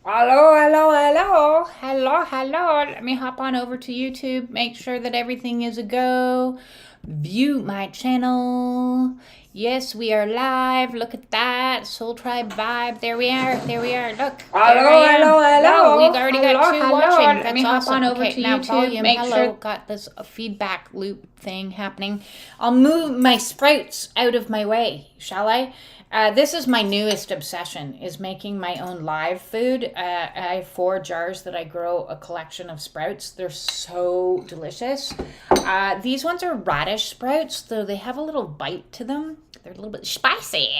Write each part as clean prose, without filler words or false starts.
Hello, hello, hello, hello, hello. Let me hop on over to YouTube, make sure that everything is a go. View my channel. Yes, we are live. Look at that. Soul Tribe vibe. There we are. There we are. Look. There I am. Hello, No, we've already got two watching. Let That's me hop awesome. on over Okay, to now YouTube, volume. make Hello. sure- Got this feedback loop thing happening. I'll move my sprouts out of my way, shall I? This is my newest obsession, is making my own live food. I have 4 jars that I grow a collection of sprouts. They're so delicious. These ones are radish sprouts, though they have a little bite to them. They're a little bit spicy.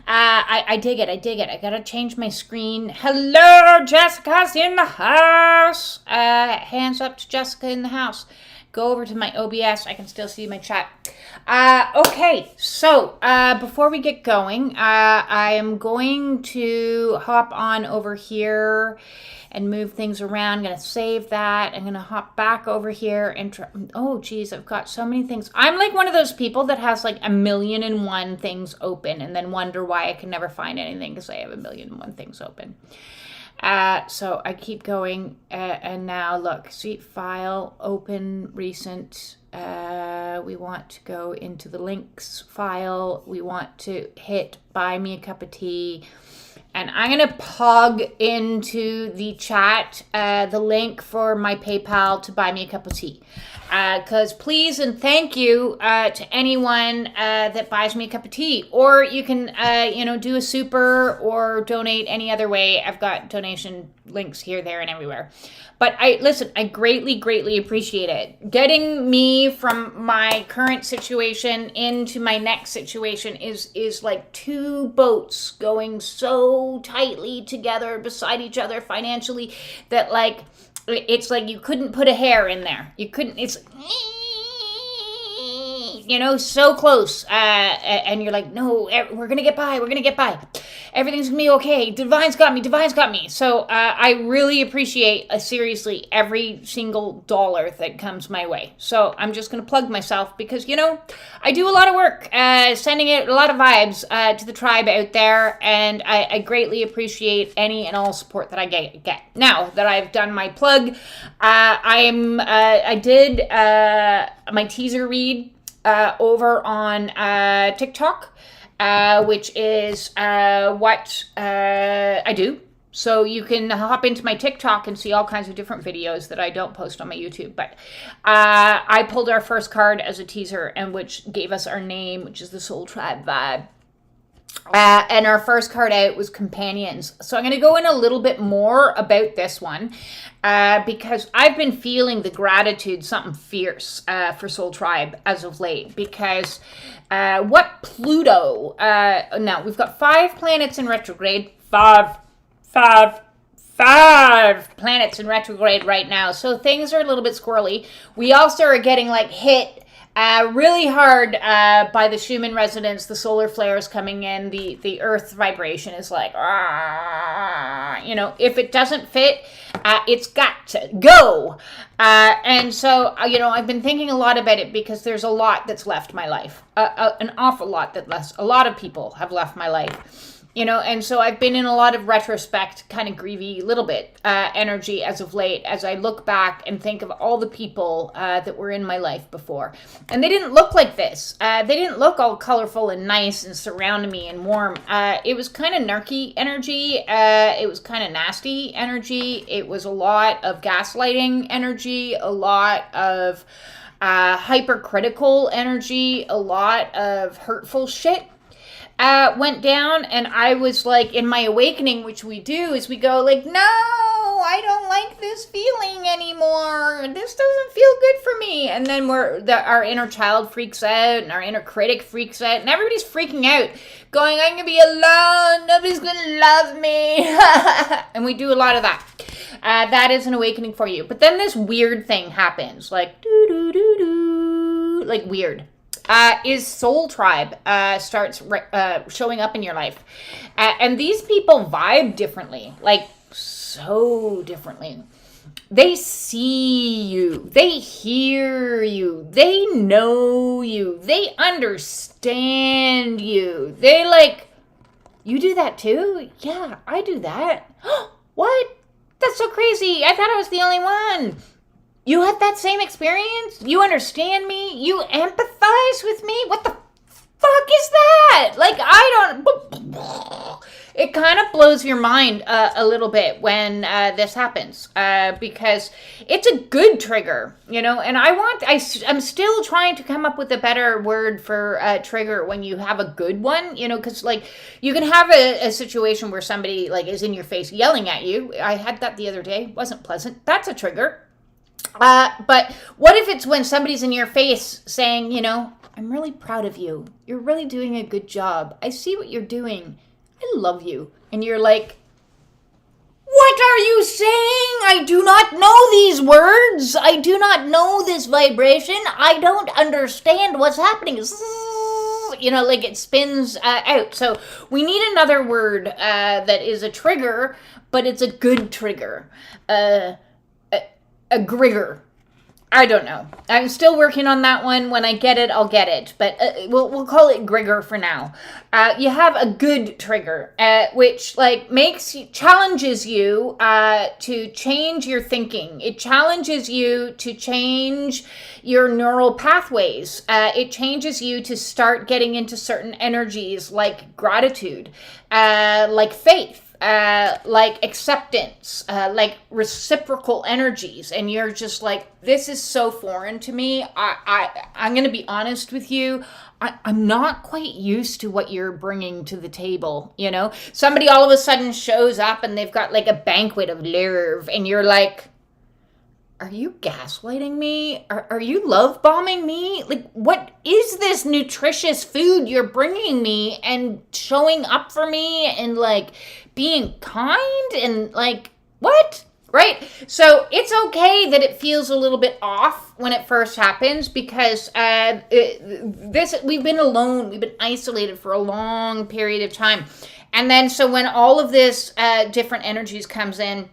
I dig it. I dig it. I gotta change my screen. Hello, Jessica's in the house. Hands up to Jessica in the house. Go over to my OBS. I can still see my chat. Okay, so before we get going, I am going to hop on over here and move things around. I'm going to save that. I'm going to hop back over here and oh, geez, I've got so many things. I'm like one of those people that has like 1,000,001 things open and then wonder why I can never find anything because I have 1,000,001 things open. So I keep going, and now look, see, file, open, recent. We want to go into the links file. We want to hit buy me a cup of tea. And I'm going to plug into the chat the link for my PayPal to buy me a cup of tea. Because please and thank you to anyone that buys me a cup of tea. Or you can, do a super or donate any other way. I've got donation links here, there, and everywhere. But I greatly, greatly appreciate it. Getting me from my current situation into my next situation is like 2 boats going so tightly together beside each other financially that like it's like you couldn't put a hair in there. You couldn't. It's so close. And you're like, no, we're gonna get by. We're gonna get by. Everything's gonna be okay. Divine's got me. Divine's got me. So I really appreciate, seriously, every single dollar that comes my way. So I'm just gonna plug myself because I do a lot of work, sending out a lot of vibes to the tribe out there, and I greatly appreciate any and all support that I get. Now that I've done my plug, I did my teaser read over on TikTok, which is what I do. So you can hop into my TikTok and see all kinds of different videos that I don't post on my YouTube. But I pulled our first card as a teaser, and which gave us our name, which is the Soul Tribe vibe. And our first card out was Companions. So I'm going to go in a little bit more about this one because I've been feeling the gratitude, something fierce for Soul Tribe as of late. Because what Pluto, now we've got 5 planets in retrograde. Five planets in retrograde right now. So things are a little bit squirrely. We also are getting like hit really hard by the Schumann resonance, the solar flares coming in, the earth vibration is like, if it doesn't fit, it's got to go. And so, I've been thinking a lot about it because there's a lot that's left my life, an awful lot a lot of people have left my life. And so I've been in a lot of retrospect, kind of grievy, little bit energy as of late, as I look back and think of all the people that were in my life before. And they didn't look like this. They didn't look all colorful and nice and surrounding me and warm. It was kind of narky energy. It was kind of nasty energy. It was a lot of gaslighting energy, a lot of hypercritical energy, a lot of hurtful shit. Went down, and I was like, in my awakening, which we do, is we go like, no, I don't like this feeling anymore. This doesn't feel good for me. And then our inner child freaks out, and our inner critic freaks out, and everybody's freaking out, going, I'm gonna be alone. Nobody's gonna love me. And we do a lot of that. That is an awakening for you. But then this weird thing happens, like doo doo doo doo, like weird. Is Soul Tribe starts showing up in your life. And these people vibe differently, like so differently. They see you, they hear you, they know you, they understand you. They like, you do that too? Yeah, I do that. What? That's so crazy. I thought I was the only one. You had that same experience? You understand me? You empathize with me? What the fuck is that? Like, I don't... It kind of blows your mind a little bit when this happens because it's a good trigger, and I'm still trying to come up with a better word for trigger when you have a good one, because like you can have a situation where somebody like is in your face yelling at you. I had that the other day. Wasn't pleasant. That's a trigger. But what if it's when somebody's in your face saying, I'm really proud of you. You're really doing a good job. I see what you're doing. I love you. And you're like, what are you saying? I do not know these words. I do not know this vibration. I don't understand what's happening. Like it spins out. So we need another word that is a trigger, but it's a good trigger. A grigger. I don't know. I'm still working on that one. When I get it, I'll get it. But we'll call it grigger for now. You have a good trigger, which like challenges you to change your thinking. It challenges you to change your neural pathways. It changes you to start getting into certain energies like gratitude, like faith. Like acceptance, like reciprocal energies, and you're just like, this is so foreign to me. I'm going to be honest with you. I'm not quite used to what you're bringing to the table. Somebody all of a sudden shows up and they've got like a banquet of love, and you're like, are you gaslighting me? Are you love bombing me? Like, what is this nutritious food you're bringing me and showing up for me and like being kind and like, what? Right? So it's okay that it feels a little bit off when it first happens because we've been alone, we've been isolated for a long period of time. And then so when all of this different energies comes in,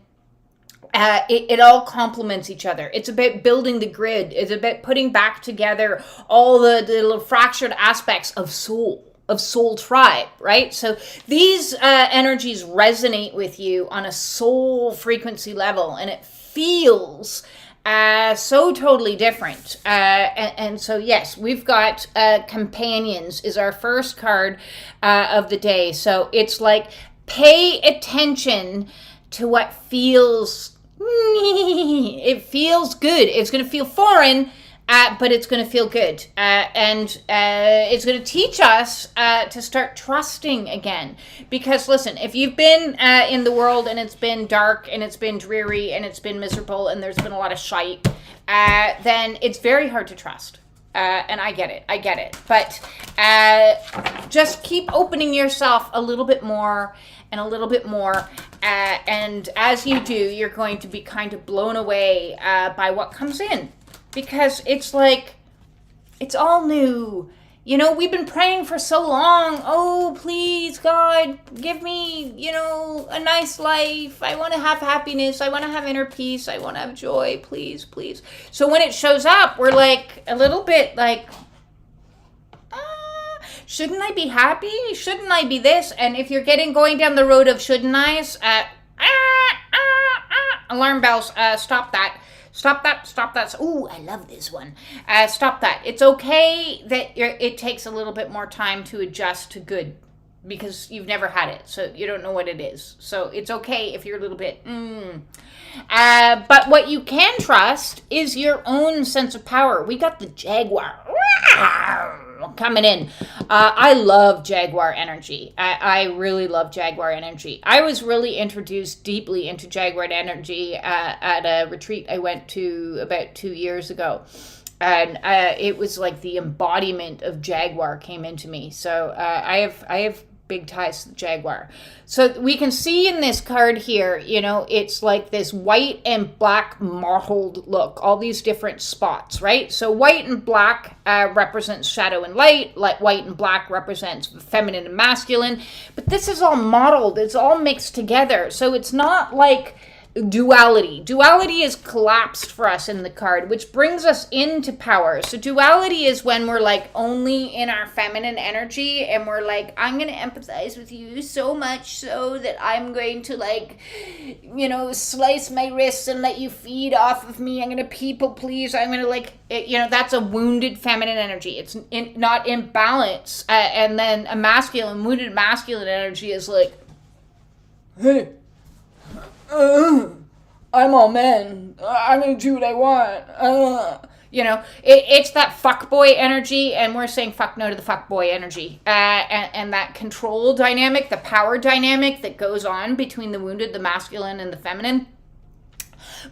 it all complements each other. It's about building the grid. It's about putting back together all the little fractured aspects of soul tribe, right? So these energies resonate with you on a soul frequency level, and it feels so totally different. And so, yes, we've got Companions is our first card of the day. So it's like, pay attention to what feels... It feels good. It's going to feel foreign, but it's going to feel good. And it's going to teach us to start trusting again. Because listen, if you've been in the world and it's been dark and it's been dreary and it's been miserable and there's been a lot of shite, then it's very hard to trust. And I get it. But just keep opening yourself a little bit more and a little bit more. And as you do, you're going to be kind of blown away by what comes in. Because it's like, it's all new. We've been praying for so long. Oh, please, God, give me, a nice life. I want to have happiness. I want to have inner peace. I want to have joy. Please, please. So when it shows up, we're like a little bit like, shouldn't I be happy? Shouldn't I be this? And if you're going down the road of shouldn't I's, alarm bells, stop that. Stop that. Ooh, I love this one. Stop that. It's okay that it takes a little bit more time to adjust to good because you've never had it, so you don't know what it is. So it's okay if you're a little bit, But what you can trust is your own sense of power. We got the Jaguar coming in. I love Jaguar energy. I really love Jaguar energy. I was really introduced deeply into Jaguar energy at a retreat I went to about 2 years ago. And it was like the embodiment of Jaguar came into me. So I have big ties to the Jaguar. So we can see in this card here, it's like this white and black mottled look, all these different spots, right? So white and black represents shadow and light, like white and black represents feminine and masculine, but this is all mottled, it's all mixed together. So it's not like duality. Duality is collapsed for us in the card, which brings us into power. So duality is when we're like only in our feminine energy and we're like, I'm going to empathize with you so much so that I'm going to like, you know, slice my wrists and let you feed off of me. I'm going to people please. I'm going to like, you know, that's a wounded feminine energy. It's not in balance. And then a masculine, wounded masculine energy is like, hey, I'm all men. I'm gonna do what I want. You know, it's that fuckboy energy, and we're saying fuck no to the fuckboy energy. And that control dynamic, the power dynamic that goes on between the wounded, the masculine, and the feminine.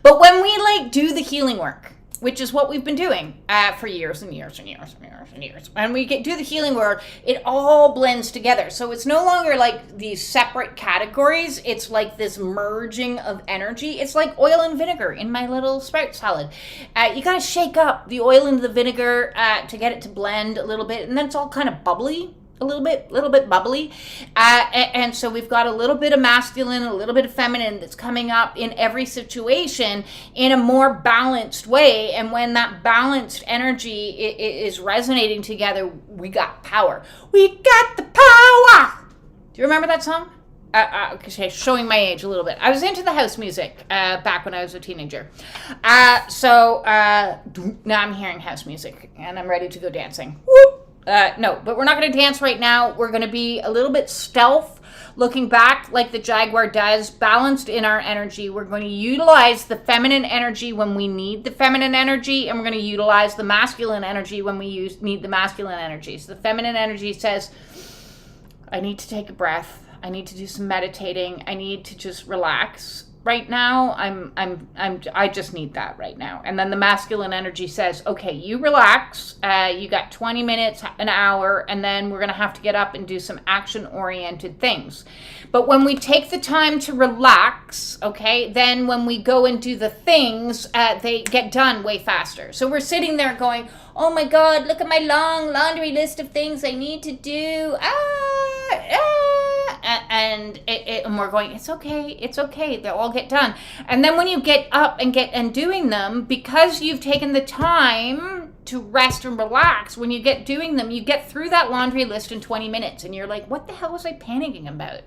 But when we like do the healing work, which is what we've been doing for years and years and years and years and years. When we do the healing work, it all blends together. So it's no longer like these separate categories. It's like this merging of energy. It's like oil and vinegar in my little sprout salad. You gotta shake up the oil into the vinegar to get it to blend a little bit, and then it's all kind of bubbly. A little bit bubbly. And so we've got a little bit of masculine, a little bit of feminine that's coming up in every situation in a more balanced way. And when that balanced energy is resonating together, we got power. We got the power. Do you remember that song? Okay, showing my age a little bit. I was into the house music back when I was a teenager. So now I'm hearing house music and I'm ready to go dancing. Whoop. No, but we're not going to dance right now. We're going to be a little bit stealth, looking back like the jaguar does, balanced in our energy. We're going to utilize the feminine energy when we need the feminine energy, and we're going to utilize the masculine energy when we need the masculine energy. So the feminine energy says, I need to take a breath. I need to do some meditating. I need to just relax. Right now, I just need that right now. And then the masculine energy says, okay, you relax. You got 20 minutes, an hour, and then we're going to have to get up and do some action-oriented things. But when we take the time to relax, okay, then when we go and do the things, they get done way faster. So we're sitting there going, oh my God, look at my long laundry list of things I need to do. And we're going, it's okay, they'll all get done. And then when you get up and doing them, because you've taken the time to rest and relax, when you get doing them, you get through that laundry list in 20 minutes, and you're like, what the hell was I panicking about?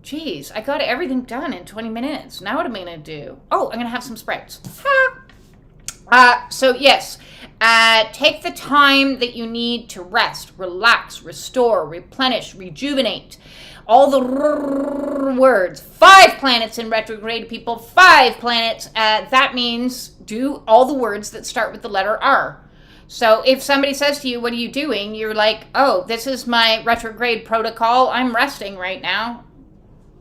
Jeez, I got everything done in 20 minutes. Now what am I going to do? Oh, I'm going to have some sprouts. So yes, take the time that you need to rest, relax, restore, replenish, rejuvenate. All the words. 5 planets in retrograde, people. 5 planets. That means do all the words that start with the letter R. So if somebody says to you, what are you doing? You're like, oh, this is my retrograde protocol. I'm resting right now.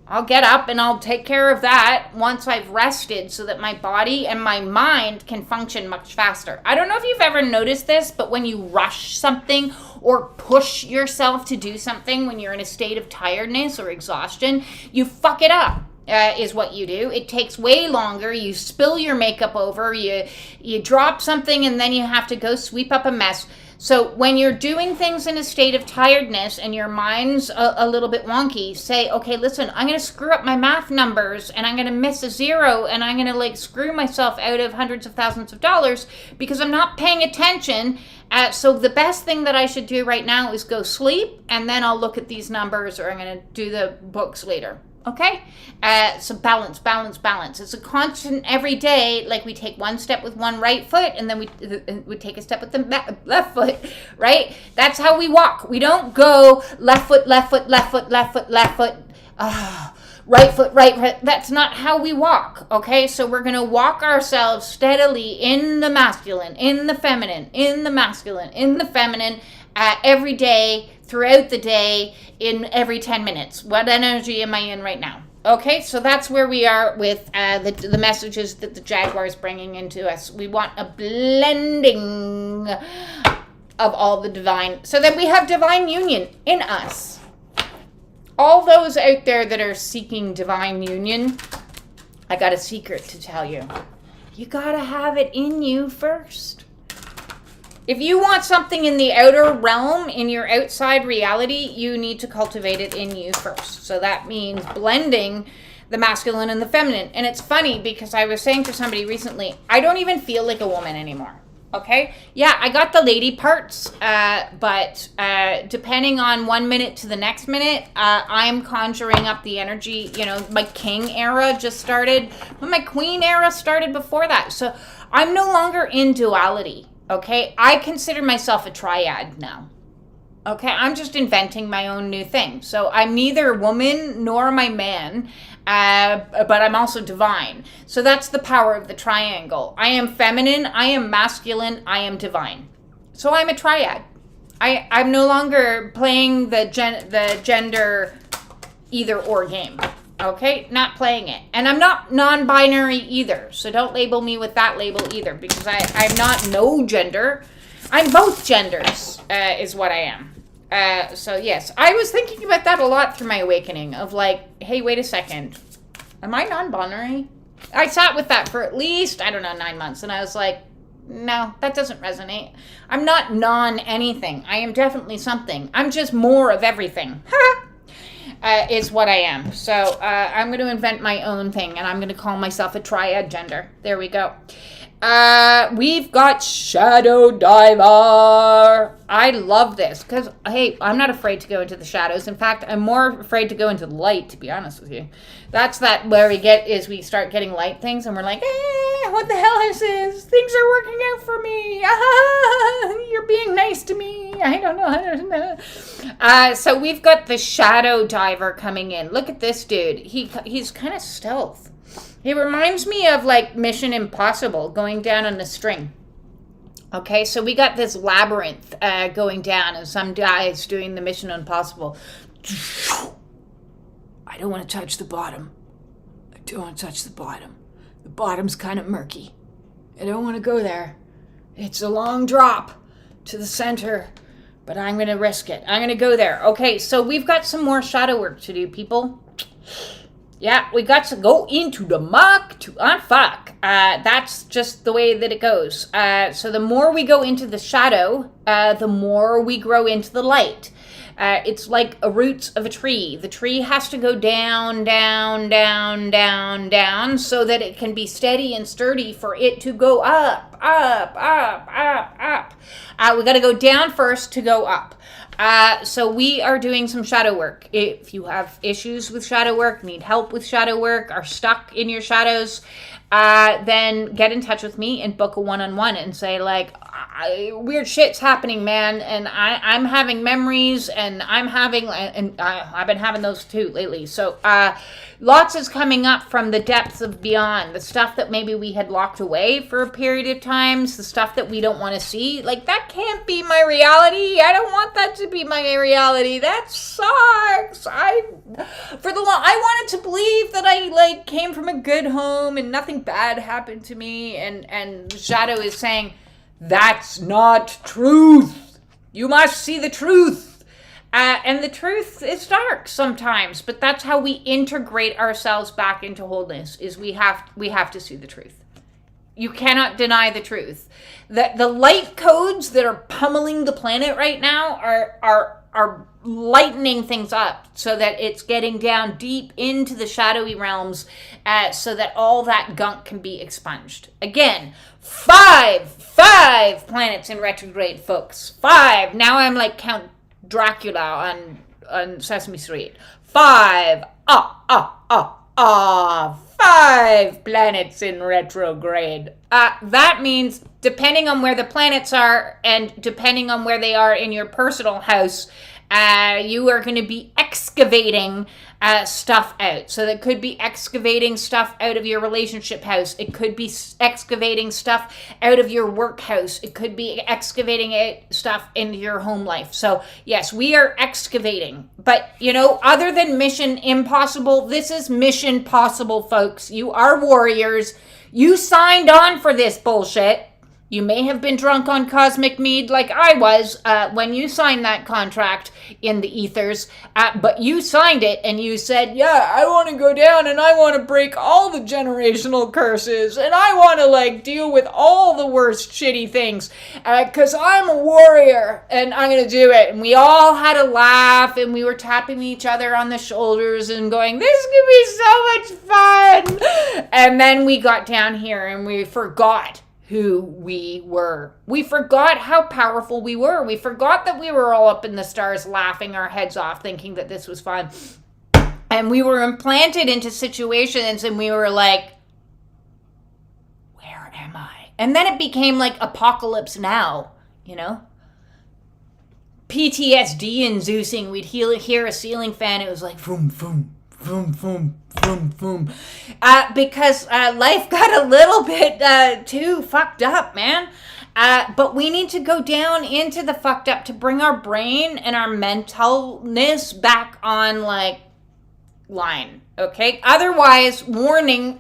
I'll get up and I'll take care of that once I've rested so that my body and my mind can function much faster. I don't know if you've ever noticed this, but when you rush something or push yourself to do something when you're in a state of tiredness or exhaustion, you fuck it up. Is what you do. It takes way longer. You spill your makeup over, you drop something, and then you have to go sweep up a mess. So when you're doing things in a state of tiredness and your mind's a little bit wonky, say, okay, listen, I'm going to screw up my math numbers and I'm going to miss a zero and I'm going to like screw myself out of hundreds of thousands of dollars because I'm not paying attention. So the best thing that I should do right now is go sleep, and then I'll look at these numbers, or I'm going to do the books later. Okay? So balance. It's a constant every day. Like we take one step with one right foot, and then we take a step with the left foot, right? That's how we walk. We don't go left foot, right foot, right foot. That's not how we walk, okay? So we're going to walk ourselves steadily in the masculine, in the feminine, in the masculine, in the feminine, every day, throughout the day, in every 10 minutes. What energy am I in right now? Okay, so that's where we are with the messages that the Jaguar is bringing into us. We want a blending of all the divine, so that we have divine union in us. All those out there that are seeking divine union, I got a secret to tell you. You gotta have it in you first. If you want something in the outer realm, in your outside reality, you need to cultivate it in you first. So that means blending the masculine and the feminine. And it's funny because I was saying to somebody recently, I don't even feel like a woman anymore. Okay? Yeah, I got the lady parts, but depending on 1 minute to the next minute, I'm conjuring up the energy. You know, my king era just started, but my queen era started before that. So I'm no longer in duality. Okay? I consider myself a triad now. Okay? I'm just inventing my own new thing. So I'm neither woman nor am I man. But I'm also divine. So that's the power of the triangle. I am feminine, I am masculine, I am divine. So I'm a triad. I'm no longer playing the gender either or game. Okay? Not playing it. And I'm not non-binary either. So don't label me with that label either, because I'm not no gender. I'm both genders, is what I am. So yes, I was thinking about that a lot through my awakening of like, hey, wait a second. Am I non-binary? I sat with that for at least, 9 months. And I was like, no, that doesn't resonate. I'm not non-anything. I am definitely something. I'm just more of everything. Is what I am. So I'm going to invent my own thing. And I'm going to call myself a triad gender. There we go. We've got Shadow Diver. I love this because, hey, I'm not afraid to go into the shadows. In fact, I'm more afraid to go into the light, to be honest with you. That's where we start getting light things and we're like, what the hell is this? Things are working out for me. You're being nice to me. I don't know. So we've got the Shadow Diver coming in. Look at this dude. He's kind of stealth. He reminds me of like Mission Impossible going down on a string. Okay, so we got this labyrinth going down and some guys doing the Mission Impossible. I don't want to touch the bottom. I don't want to touch the bottom. The bottom's kind of murky. I don't want to go there. It's a long drop to the center, but I'm going to risk it. I'm going to go there. Okay, so we've got some more shadow work to do, people. Yeah, we got to go into the muck to unfuck. That's just the way that it goes. So the more we go into the shadow, the more we grow into the light. It's like a roots of a tree. The tree has to go down, down, down, down, down, so that it can be steady and sturdy for it to go up, up, up, up, up. We got to go down first to go up. So we are doing some shadow work. If you have issues with shadow work, need help with shadow work, are stuck in your shadows, then get in touch with me and book a one-on-one and say like, weird shit's happening, man, and I'm having memories, and I've been having those too lately. So lots is coming up from the depths of beyond, the stuff that maybe we had locked away for a period of times, the stuff that we don't want to see. Like, that can't be my reality. I don't want that to be my reality. That sucks. I wanted to believe that I like came from a good home and nothing bad happened to me, and Shadow is saying, that's not truth. You must see the truth. And the truth is dark sometimes, but that's how we integrate ourselves back into wholeness, is we have to see the truth. You cannot deny the truth. The light codes that are pummeling the planet right now are lightening things up so that it's getting down deep into the shadowy realms, so that all that gunk can be expunged. Again, five planets in retrograde, folks. 5. Now I'm like Count Dracula on Sesame Street. 5. 5 planets in retrograde. That means depending on where the planets are and depending on where they are in your personal house, you are going to be excavating stuff out. So that could be excavating stuff out of your relationship house. It could be excavating stuff out of your work house. It could be excavating stuff into your home life. So yes, we are excavating. But, other than Mission Impossible, this is Mission Possible, folks. You are warriors. You signed on for this bullshit. You may have been drunk on cosmic mead like I was when you signed that contract in the ethers, but you signed it and you said, yeah, I want to go down and I want to break all the generational curses and I want to like deal with all the worst shitty things because I'm a warrior and I'm going to do it. And we all had a laugh and we were tapping each other on the shoulders and going, this could be so much fun. And then we got down here and we forgot who we were. We forgot how powerful we were. We forgot that we were all up in the stars laughing our heads off thinking that this was fun. And we were implanted into situations and we were like, where am I? And then it became like Apocalypse Now, you know? PTSD inducing. We'd hear a ceiling fan. It was like, vroom, vroom, vroom, vroom. Boom, boom. Because life got a little bit too fucked up, man. But we need to go down into the fucked up to bring our brain and our mentalness back on, like, line. Okay? Otherwise, warning,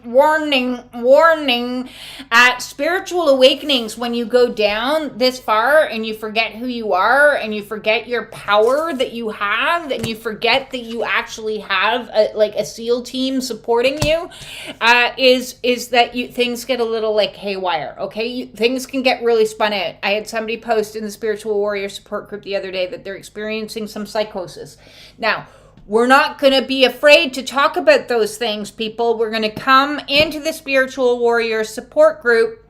spiritual awakenings, when you go down this far and you forget who you are and you forget your power that you have and you forget that you actually have a SEAL team supporting you, is that things get a little like haywire. Okay? Things can get really spun out. I had somebody post in the Spiritual Warrior Support Group the other day that they're experiencing some psychosis. Now, we're not going to be afraid to talk about those things, people. We're going to come into the Spiritual Warrior Support Group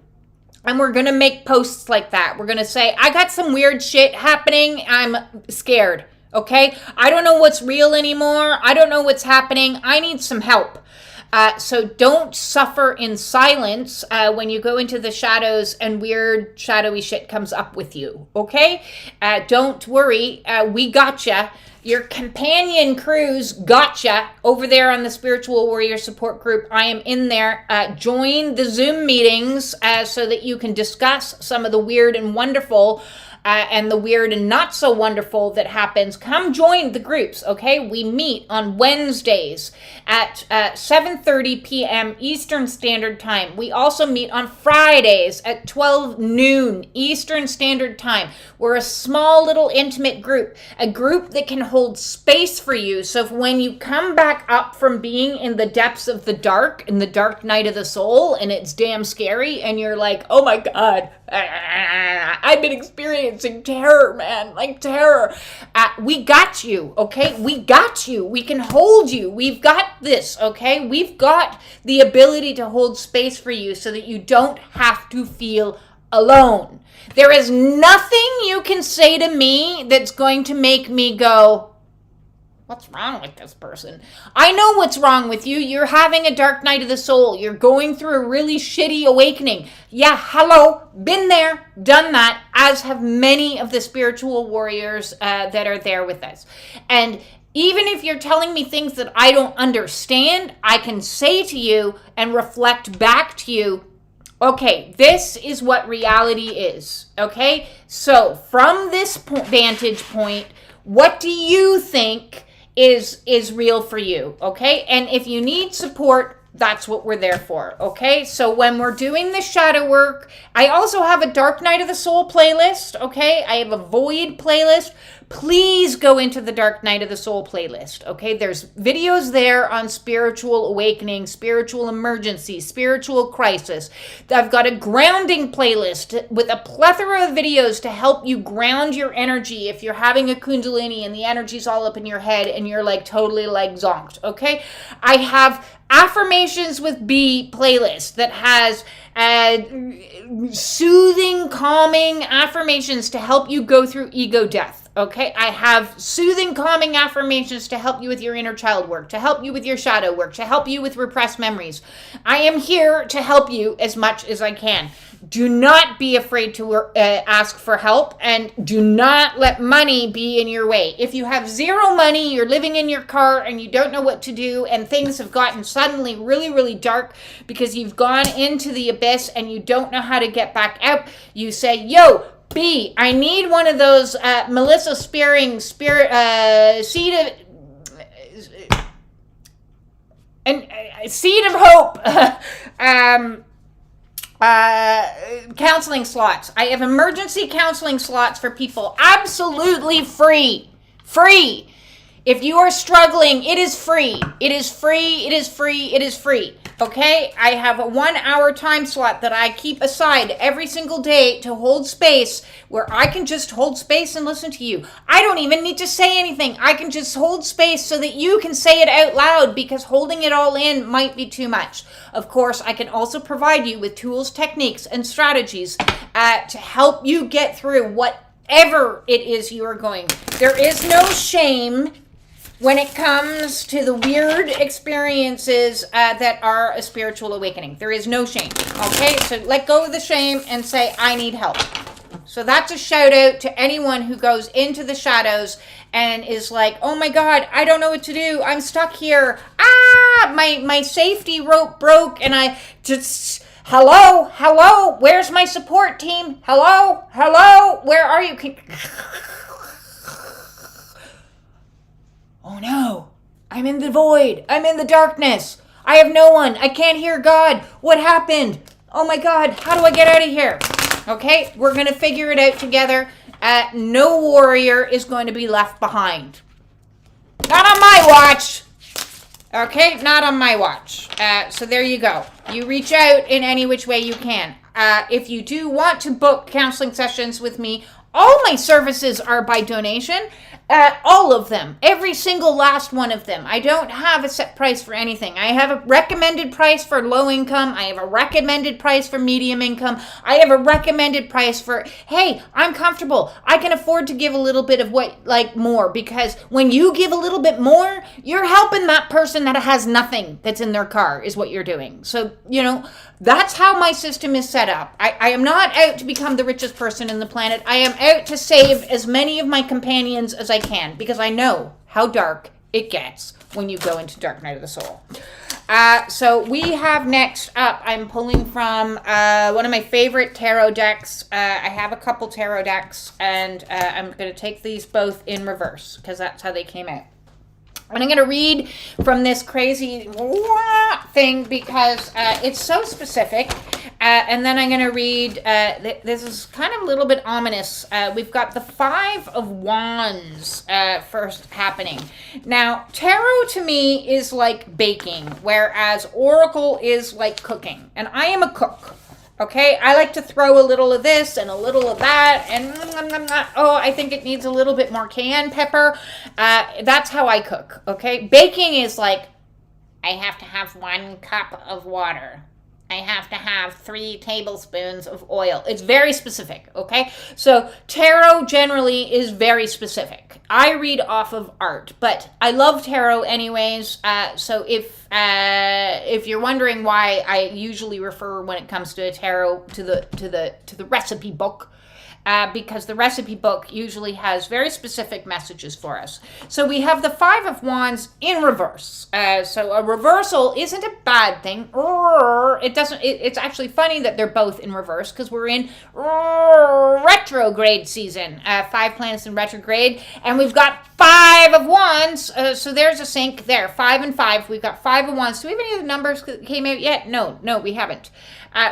and we're going to make posts like that. We're going to say, I got some weird shit happening. I'm scared. Okay? I don't know what's real anymore. I don't know what's happening. I need some help. So don't suffer in silence when you go into the shadows and weird shadowy shit comes up with you. Okay? Don't worry. We gotcha. Your companion crews gotcha over there on the Spiritual Warrior Support Group. I am in there. Join the Zoom meetings so that you can discuss some of the weird and wonderful and the weird and not so wonderful that happens. Come join the groups, okay? We meet on Wednesdays at 7:30 p.m. Eastern Standard Time. We also meet on Fridays at 12 noon Eastern Standard Time. We're a small little intimate group, a group that can hold space for you. So when you come back up from being in the depths of the dark, in the dark night of the soul, and it's damn scary, and you're like, oh my God, I've been experiencing terror, man, like terror. We got you, okay? We got you. We can hold you. We've got this, okay? We've got the ability to hold space for you so that you don't have to feel alone. There is nothing you can say to me that's going to make me go, what's wrong with this person? I know what's wrong with you. You're having a dark night of the soul. You're going through a really shitty awakening. Yeah, hello. Been there, done that, as have many of the spiritual warriors that are there with us. And even if you're telling me things that I don't understand, I can say to you and reflect back to you, okay, this is what reality is, okay? So from this vantage point, what do you think is real for you, okay? And if you need support, that's what we're there for, okay? So when we're doing the shadow work, I also have a Dark Night of the Soul playlist, okay? I have a Void playlist. Please go into the Dark Night of the Soul playlist, okay? There's videos there on spiritual awakening, spiritual emergency, spiritual crisis. I've got a grounding playlist with a plethora of videos to help you ground your energy if you're having a kundalini and the energy's all up in your head and you're like totally like zonked, okay? I have Affirmations with B playlist that has soothing, calming affirmations to help you go through ego death. Okay, I have soothing, calming affirmations to help you with your inner child work, to help you with your shadow work, to help you with repressed memories. I am here to help you as much as I can. Do not be afraid to ask for help, and do not let money be in your way. If you have zero money, you're living in your car and you don't know what to do, and things have gotten suddenly really, really dark because you've gone into the abyss and you don't know how to get back out, you say, yo, B, I need one of those Melissa Spearing seed of hope counseling slots. I have emergency counseling slots for people, absolutely free. Free. If you are struggling, it is free. It is free. It is free. It is free. Okay? I have a 1 hour time slot that I keep aside every single day to hold space, where I can just hold space and listen to you. I don't even need to say anything. I can just hold space so that you can say it out loud, because holding it all in might be too much. Of course, I can also provide you with tools, techniques, and strategies to help you get through whatever it is you are going. There is no shame when it comes to the weird experiences that are a spiritual awakening. There is no shame, okay? So let go of the shame and say, I need help. So that's a shout out to anyone who goes into the shadows and is like, oh my God, I don't know what to do. I'm stuck here. My safety rope broke and I just... Hello, where's my support team? Hello, where are you? Oh no, I'm in the void. I'm in the darkness. I have no one. I can't hear God. What happened? Oh my God, how do I get out of here? Okay, we're going to figure it out together. No warrior is going to be left behind. Not on my watch. Okay, not on my watch. So there you go. You reach out in any which way you can. If you do want to book counseling sessions with me, all my services are by donation. All of them. Every single last one of them. I don't have a set price for anything. I have a recommended price for low income. I have a recommended price for medium income. I have a recommended price for, hey, I'm comfortable. I can afford to give a little bit of more, because when you give a little bit more, you're helping that person that has nothing that's in their car is what you're doing. So, that's how my system is set up. I am not out to become the richest person in the planet. I am out to save as many of my companions as I can, because I know how dark it gets when you go into Dark Night of the Soul. So we have next up, I'm pulling from one of my favorite tarot decks. I have a couple tarot decks, and I'm going to take these both in reverse, because that's how they came out. And I'm going to read from this crazy thing because it's so specific. And then I'm going to read, this is kind of a little bit ominous. We've got the Five of Wands first happening. Now, tarot to me is like baking, whereas oracle is like cooking. And I am a cook. Okay, I like to throw a little of this and a little of that, and I think it needs a little bit more cayenne pepper. That's how I cook, okay? Baking is like, I have to have 1 cup of water. I have to have 3 tablespoons of oil. It's very specific, okay? So tarot generally is very specific. I read off of art, but I love tarot anyways. So if you're wondering why I usually refer when it comes to a tarot to the recipe book, because the recipe book usually has very specific messages for us. So we have the Five of Wands in reverse. So a reversal isn't a bad thing. It's actually funny that they're both in reverse, because we're in retrograde season. 5 planets in retrograde, and we've got Five of Wands. So there's a sync there. 5 and 5. We've got Five of Wands. Do we have any of the numbers that came out yet? No, we haven't.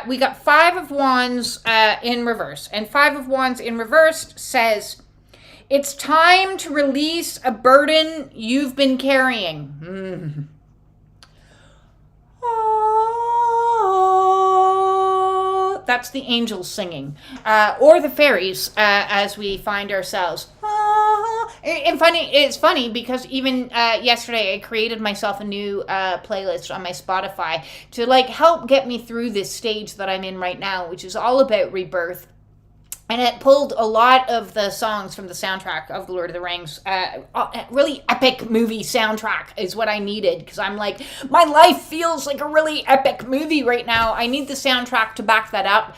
We got Five of Wands in reverse. And Five of Wands in reverse says, it's time to release a burden you've been carrying. Oh, that's the angels singing. Or the fairies, as we find ourselves. And it's funny because even yesterday I created myself a new playlist on my Spotify to help get me through this stage that I'm in right now, which is all about rebirth. And it pulled a lot of the songs from the soundtrack of The Lord of the Rings. Really epic movie soundtrack is what I needed, because I'm like, my life feels like a really epic movie right now. I need the soundtrack to back that up.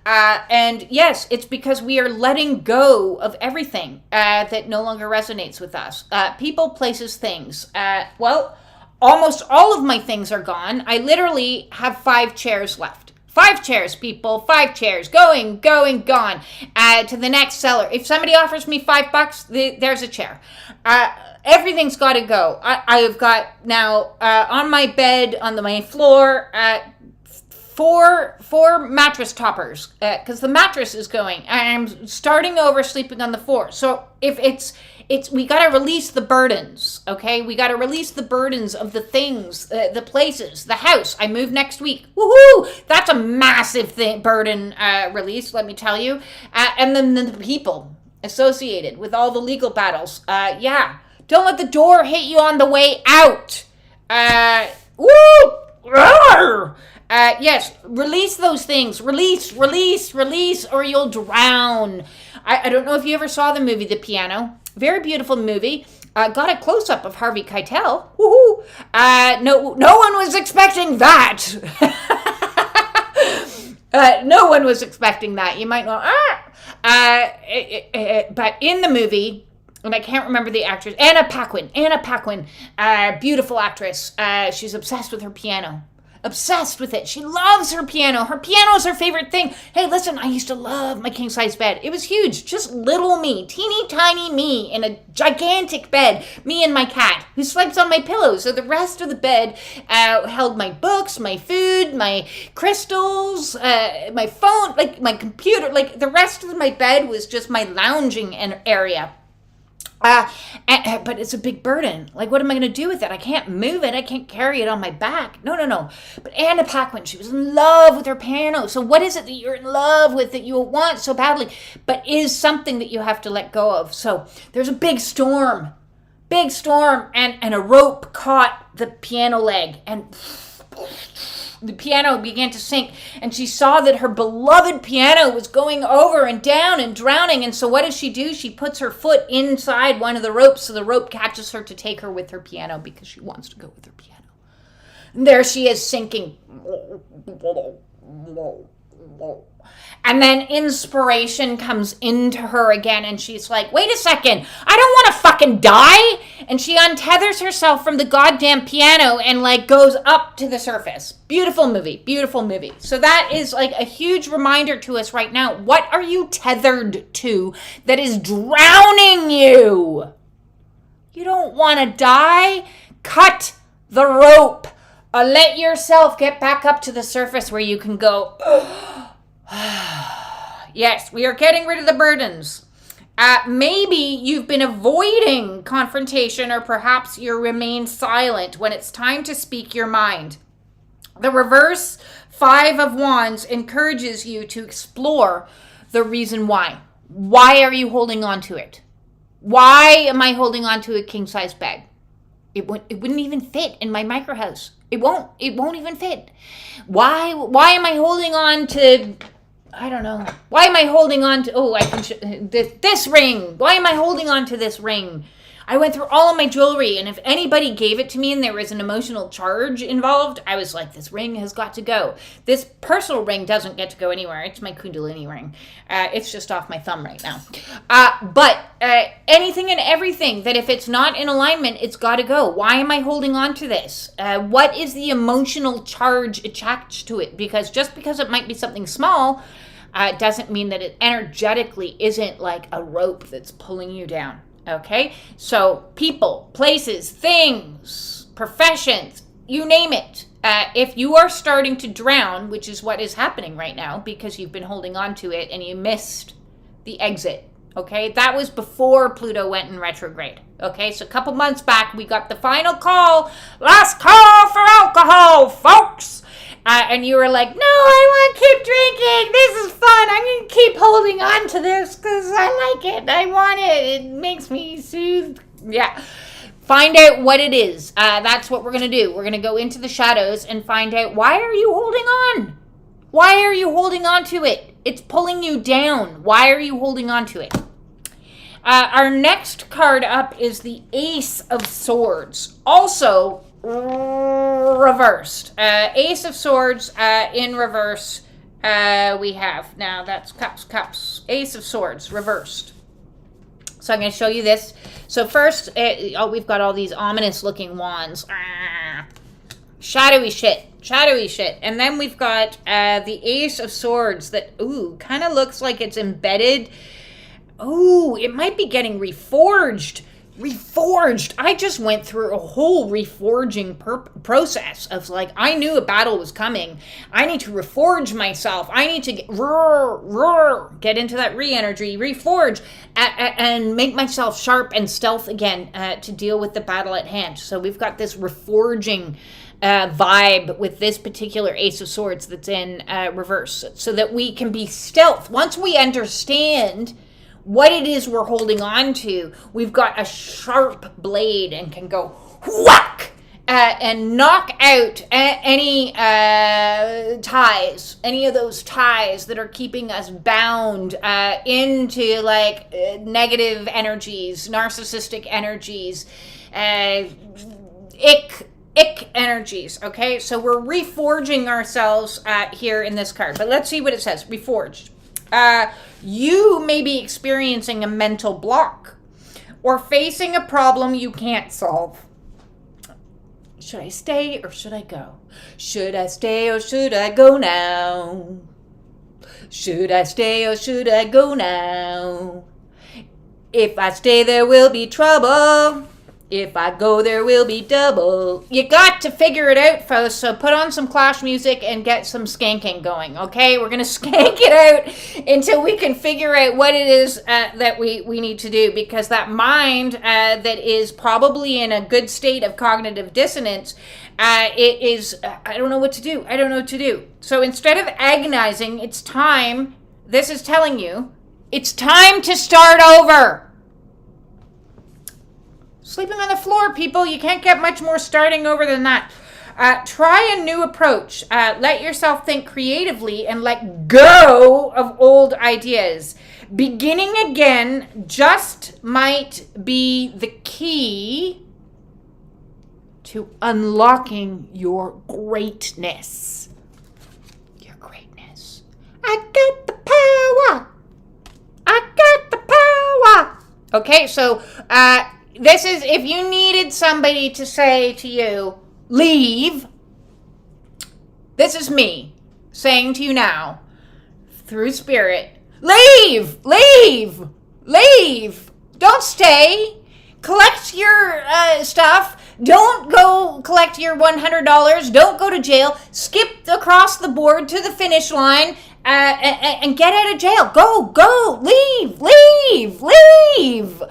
And yes, it's because we are letting go of everything that no longer resonates with us. People, places, things. Almost all of my things are gone. I literally have 5 chairs left. 5 chairs, people. 5 chairs. Going, gone. To the next seller. If somebody offers me $5, there's a chair. Everything's got to go. I've got now on my bed, on my floor, four mattress toppers, because the mattress is going. I'm starting over sleeping on the floor. So if it's we got to release the burdens, okay? We got to release the burdens of the things, the places, the house. I move next week. Woohoo! That's a massive burden release, let me tell you. And then the people associated with all the legal battles. Yeah. Don't let the door hit you on the way out. Yes, release those things. Release, or you'll drown. I don't know if you ever saw the movie The Piano. Very beautiful movie. Got a close-up of Harvey Keitel. Woohoo! No one was expecting that. No one was expecting that. You might know. But in the movie, and I can't remember the actress, Anna Paquin, beautiful actress. She's obsessed with her piano. Obsessed with it. She loves her piano. Her piano is her favorite thing. Hey, listen, I used to love my king-size bed. It was huge. Just little me. Teeny tiny me in a gigantic bed. Me and my cat, who sleeps on my pillow. So the rest of the bed held my books, my food, my crystals, my phone, like my computer. Like the rest of my bed was just my lounging area. But it's a big burden. Like, what am I going to do with it? I can't move it. I can't carry it on my back. No. But Anna Paquin, she was in love with her piano. So what is it that you're in love with that you want so badly, but is something that you have to let go of? So there's a big storm, and a rope caught the piano leg, and the piano began to sink, and she saw that her beloved piano was going over and down and drowning. And so what does she do? She puts her foot inside one of the ropes so the rope catches her to take her with her piano because she wants to go with her piano. And there she is sinking. And then inspiration comes into her again, and she's like, wait a second, I don't want to fucking die. And she untethers herself from the goddamn piano and like goes up to the surface. Beautiful movie. So that is like a huge reminder to us right now. What are you tethered to that is drowning you? You don't want to die? Cut the rope. Let yourself get back up to the surface where you can go, yes, we are getting rid of the burdens. Maybe you've been avoiding confrontation, or perhaps you remain silent when it's time to speak your mind. The reverse 5 of Wands encourages you to explore the reason why. Why are you holding on to it? Why am I holding on to a king-size bed? It wouldn't even fit in my micro house. It won't even fit. Why am I holding on to, I don't know. Why am I holding on to, this ring? Why am I holding on to this ring? I went through all of my jewelry, and if anybody gave it to me and there was an emotional charge involved, I was like, this ring has got to go. This personal ring doesn't get to go anywhere. It's my Kundalini ring. It's just off my thumb right now. But anything and everything that if it's not in alignment, it's got to go. Why am I holding on to this? What is the emotional charge attached to it? Because just because it might be something small, doesn't mean that it energetically isn't like a rope that's pulling you down. Okay, so people, places, things, professions, you name it. If you are starting to drown, which is what is happening right now because you've been holding on to it and you missed the exit. Okay, that was before Pluto went in retrograde. Okay, so a couple months back, we got the final call. Last call for alcohol, folks. And you were like, no, I want to keep drinking. This is fun. I'm going to keep holding on to this because I like it. I want it. It makes me soothed. Yeah. Find out what it is. That's what we're going to do. We're going to go into the shadows and find out, why are you holding on? Why are you holding on to it? It's pulling you down. Why are you holding on to it? Our next card up is the Ace of Swords. Also reversed. Ace of Swords in reverse. We have now that's cups. Ace of Swords reversed. So I'm going to show you this. So first, we've got all these ominous looking wands. Shadowy shit. And then we've got the Ace of Swords that, kind of looks like it's embedded. It might be getting reforged. reforged. I just went through a whole reforging process of like, I knew a battle was coming. I need to reforge myself. I need to get into that re-energy, reforge, and make myself sharp and stealth again to deal with the battle at hand. So we've got this reforging vibe with this particular Ace of Swords that's in reverse, so that we can be stealth. Once we understand what it is we're holding on to, we've got a sharp blade and can go whack and knock out any ties, any of those ties that are keeping us bound into like negative energies, narcissistic energies, ick energies. Okay, so we're reforging ourselves here in this card. But let's see what it says. Reforged. You may be experiencing a mental block or facing a problem you can't solve. Should I stay or should I go? Should I stay or should I go now? Should I stay or should I go now? If I stay, there will be trouble. If I go, there will be double. You got to figure it out, folks. So put on some Clash music and get some skanking going, okay? We're going to skank it out until we can figure out what it is that we need to do. Because that mind that is probably in a good state of cognitive dissonance, it is, I don't know what to do. I don't know what to do. So instead of agonizing, it's time, this is telling you, it's time to start over. Sleeping on the floor, people. You can't get much more starting over than that. Try a new approach. Let yourself think creatively and let go of old ideas. Beginning again just might be the key to unlocking your greatness. Your greatness. I got the power. I got the power. Okay, so this is if you needed somebody to say to you, leave. This is me saying to you now, through spirit, leave, leave, leave. Don't stay. Collect your stuff. Don't go collect your $100. Don't go to jail. Skip across the board to the finish line and get out of jail. Go, leave, leave, leave.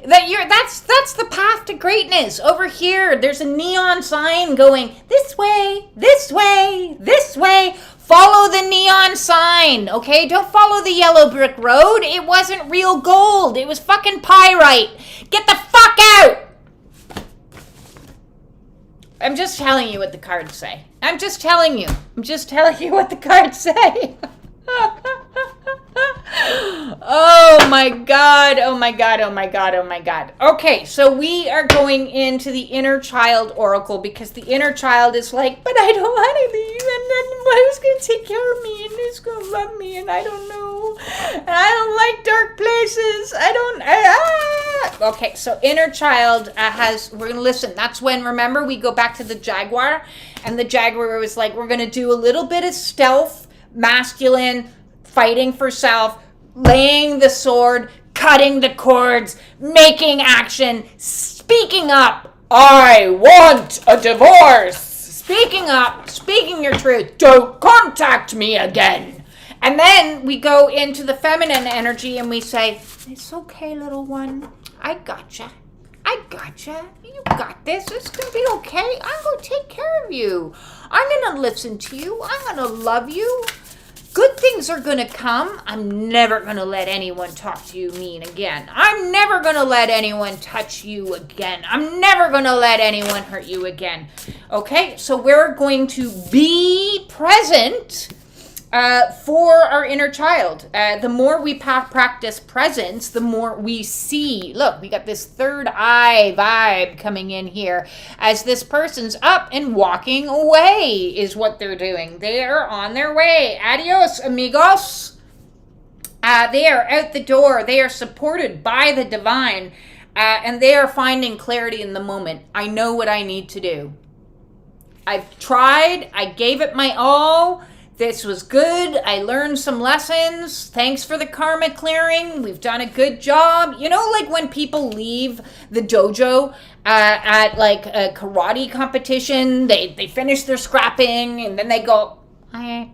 That's the path to greatness. Over here, there's a neon sign going this way, this way, this way. Follow the neon sign, okay? Don't follow the yellow brick road. It wasn't real gold. It was fucking pyrite. Get the fuck out! I'm just telling you what the cards say. I'm just telling you what the cards say. Oh my God, oh my God, oh my God, oh my God. Okay, so we are going into the inner child oracle because the inner child is like, but I don't want to leave, and then who's going to take care of me, and who's going to love me, and I don't know, and I don't like dark places, Okay, so inner child we're going to listen. That's when, remember, we go back to the jaguar, and the jaguar was like, we're going to do a little bit of stealth, masculine, fighting for self, laying the sword, cutting the cords, making action, speaking up. I want a divorce. Speaking up, speaking your truth. Don't contact me again. And then we go into the feminine energy and we say, it's okay, little one. I gotcha. I gotcha. You got this. It's going to be okay. I'm going to take care of you. I'm going to listen to you. I'm going to love you. Good things are going to come. I'm never going to let anyone talk to you mean again. I'm never going to let anyone touch you again. I'm never going to let anyone hurt you again. Okay, so we're going to be present for our inner child. The more we practice presence, the more we see. Look, we got this third eye vibe coming in here as this person's up and walking away is what they're doing. They are on their way. Adios, amigos. They are out the door. They are supported by the divine, and they are finding clarity in the moment. I know what I need to do. I've tried. I gave it my all. This was good. I learned some lessons. Thanks for the karma clearing. We've done a good job. You know, like when people leave the dojo at like a karate competition, they finish their scrapping and then they go, "Hi.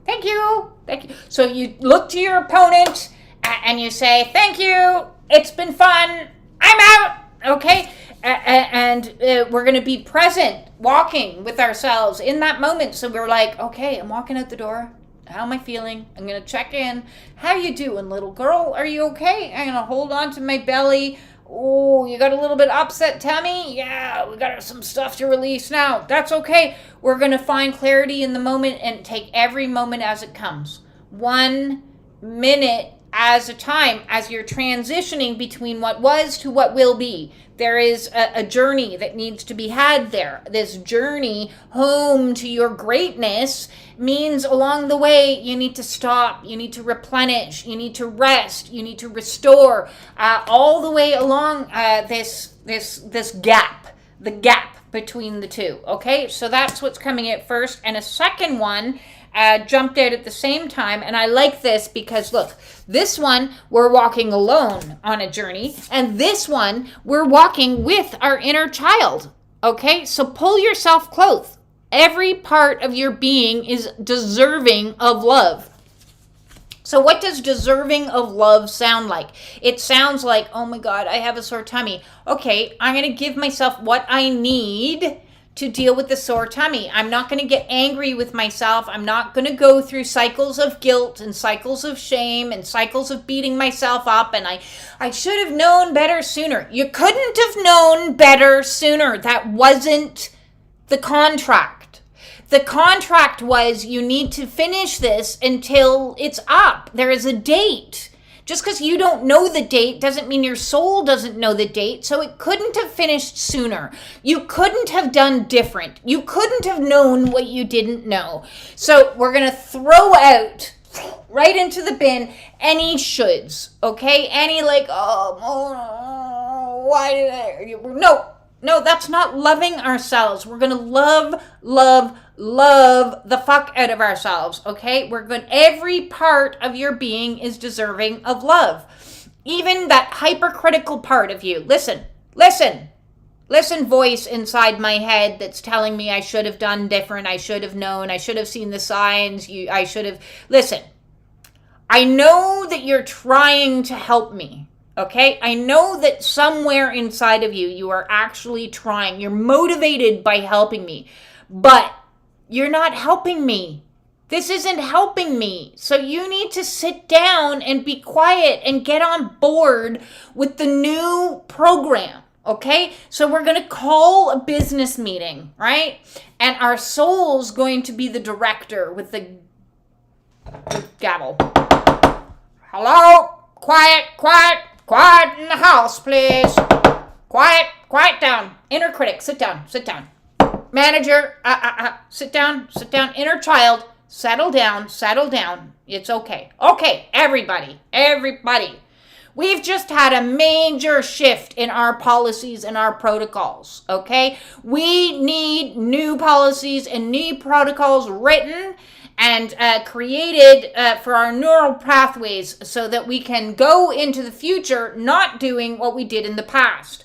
Thank you. Thank you." So you look to your opponent and you say, "Thank you. It's been fun. I'm out." Okay? And we're going to be present, walking with ourselves in that moment. So we're like, okay, I'm walking out the door. How am I feeling? I'm going to check in. How you doing, little girl? Are you okay? I'm going to hold on to my belly. Oh, you got a little bit upset tummy? Yeah, we got some stuff to release now. That's okay. We're going to find clarity in the moment and take every moment as it comes. 1 minute as a time, as you're transitioning between what was to what will be. There is a journey that needs to be had there. This journey home to your greatness means along the way you need to stop, you need to replenish, you need to rest, you need to restore, all the way along this gap, the gap between the two. Okay, so that's what's coming at first, and a second one jumped out at the same time. And I like this because look, this one we're walking alone on a journey, and this one we're walking with our inner child. Okay, so pull yourself close. Every part of your being is deserving of love. So what does deserving of love sound like? It sounds like, oh my God, I have a sore tummy. Okay, I'm going to give myself what I need to deal with the sore tummy. I'm not going to get angry with myself. I'm not going to go through cycles of guilt and cycles of shame and cycles of beating myself up. And I should have known better sooner. You couldn't have known better sooner. That wasn't the contract. The contract was you need to finish this until it's up. There is a date. Just because you don't know the date doesn't mean your soul doesn't know the date. So it couldn't have finished sooner. You couldn't have done different. You couldn't have known what you didn't know. So we're going to throw out right into the bin any shoulds. Okay? Any like, why did I? No, that's not loving ourselves. We're going to love the fuck out of ourselves, okay? Every part of your being is deserving of love. Even that hypercritical part of you. Listen, voice inside my head that's telling me I should have done different, I should have known, I should have seen the signs, listen. I know that you're trying to help me. Okay, I know that somewhere inside of you, you are actually trying. You're motivated by helping me, but you're not helping me. This isn't helping me. So you need to sit down and be quiet and get on board with the new program. Okay, so we're going to call a business meeting, right? And our soul's going to be the director with the gavel. Hello? Quiet in the house, please. Quiet down. Inner critic, sit down. Manager, sit down. Inner child, settle down. It's okay. Okay, everybody. We've just had a major shift in our policies and our protocols, okay? We need new policies and new protocols written and created for our neural pathways so that we can go into the future not doing what we did in the past.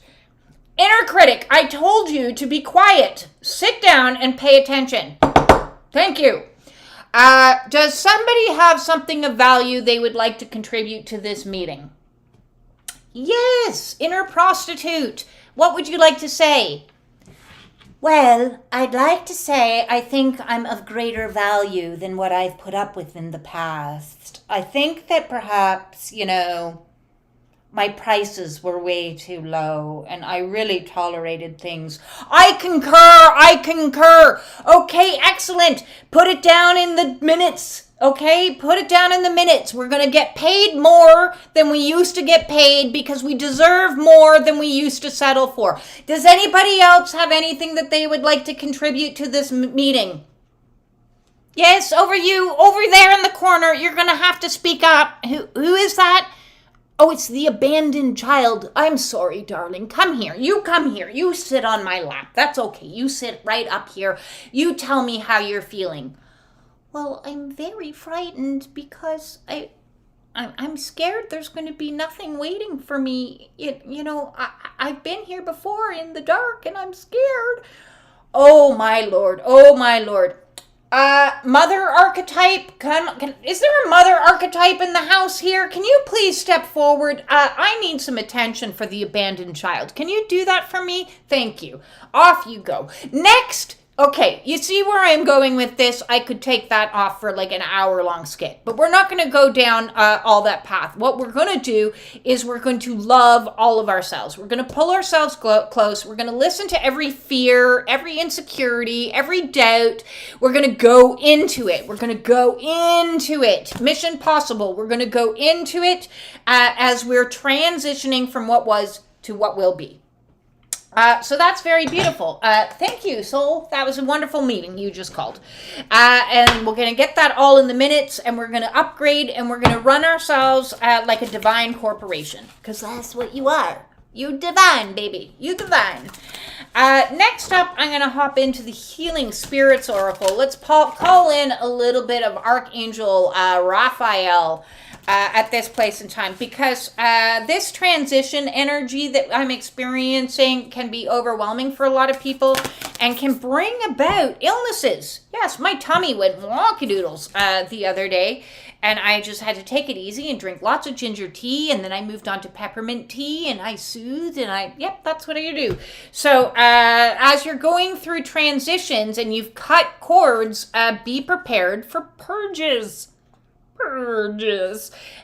Inner critic, I told you to be quiet. Sit down and pay attention. Thank you. Does somebody have something of value they would like to contribute to this meeting? Yes, inner prostitute. What would you like to say? Well, I'd like to say I think I'm of greater value than what I've put up with in the past. I think that perhaps, my prices were way too low and I really tolerated things. I concur. Okay, excellent. Put it down in the minutes. Okay, put it down in the minutes. We're going to get paid more than we used to get paid because we deserve more than we used to settle for. Does anybody else have anything that they would like to contribute to this meeting? Yes, over there in the corner. You're going to have to speak up. Who is that? Oh, it's the abandoned child. I'm sorry, darling. Come here. You come here. You sit on my lap. That's okay. You sit right up here. You tell me how you're feeling. Well, I'm very frightened because I'm scared there's going to be nothing waiting for me. I've been here before in the dark and I'm scared. Oh, my Lord. Oh, my Lord. Mother archetype, is there a mother archetype in the house here? Can you please step forward? I need some attention for the abandoned child. Can you do that for me? Thank you. Off you go. Next. Okay, you see where I'm going with this? I could take that off for like an hour-long skit, but we're not going to go down all that path. What we're going to do is we're going to love all of ourselves. We're going to pull ourselves close. We're going to listen to every fear, every insecurity, every doubt. We're going to go into it. We're going to go into it. Mission possible. We're going to go into it as we're transitioning from what was to what will be. So that's very beautiful. Thank you, soul. That was a wonderful meeting you just called. And we're going to get that all in the minutes, and we're going to upgrade, and we're going to run ourselves like a divine corporation. Because that's what you are. You divine, baby. You divine. Next up, I'm going to hop into the Healing Spirits Oracle. Let's call in a little bit of Archangel Raphael. At this place in time, because this transition energy that I'm experiencing can be overwhelming for a lot of people and can bring about illnesses. Yes, my tummy went wonky-doodles the other day, and I just had to take it easy and drink lots of ginger tea, and then I moved on to peppermint tea, and I soothed, and yep, that's what I do. So as you're going through transitions and you've cut cords, be prepared for purges.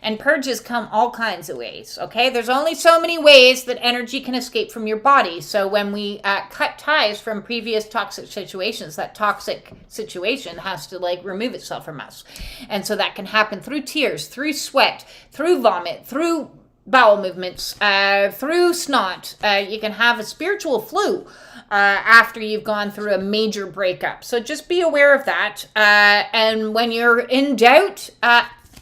And purges come all kinds of ways, okay? There's only so many ways that energy can escape from your body. So when we cut ties from previous toxic situations, that toxic situation has to remove itself from us. And so that can happen through tears, through sweat, through vomit, through bowel movements, through snot. You can have a spiritual flu after you've gone through a major breakup. So just be aware of that. And when you're in doubt,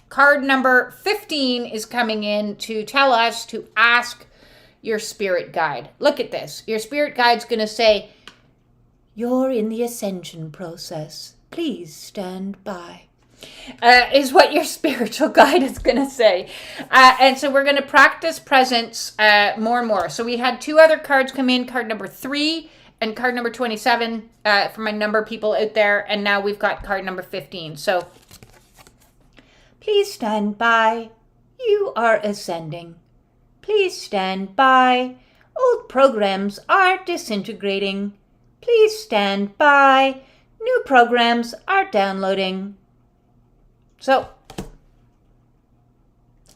card number 15 is coming in to tell us to ask your spirit guide. Look at this. Your spirit guide's going to say, "You're in the ascension process. Please stand by." Is what your spiritual guide is going to say. And so we're going to practice presence more and more. So we had two other cards come in, card number 3 and card number 27 for my number of people out there. And now we've got card number 15. So please stand by. You are ascending. Please stand by. Old programs are disintegrating. Please stand by. New programs are downloading. So,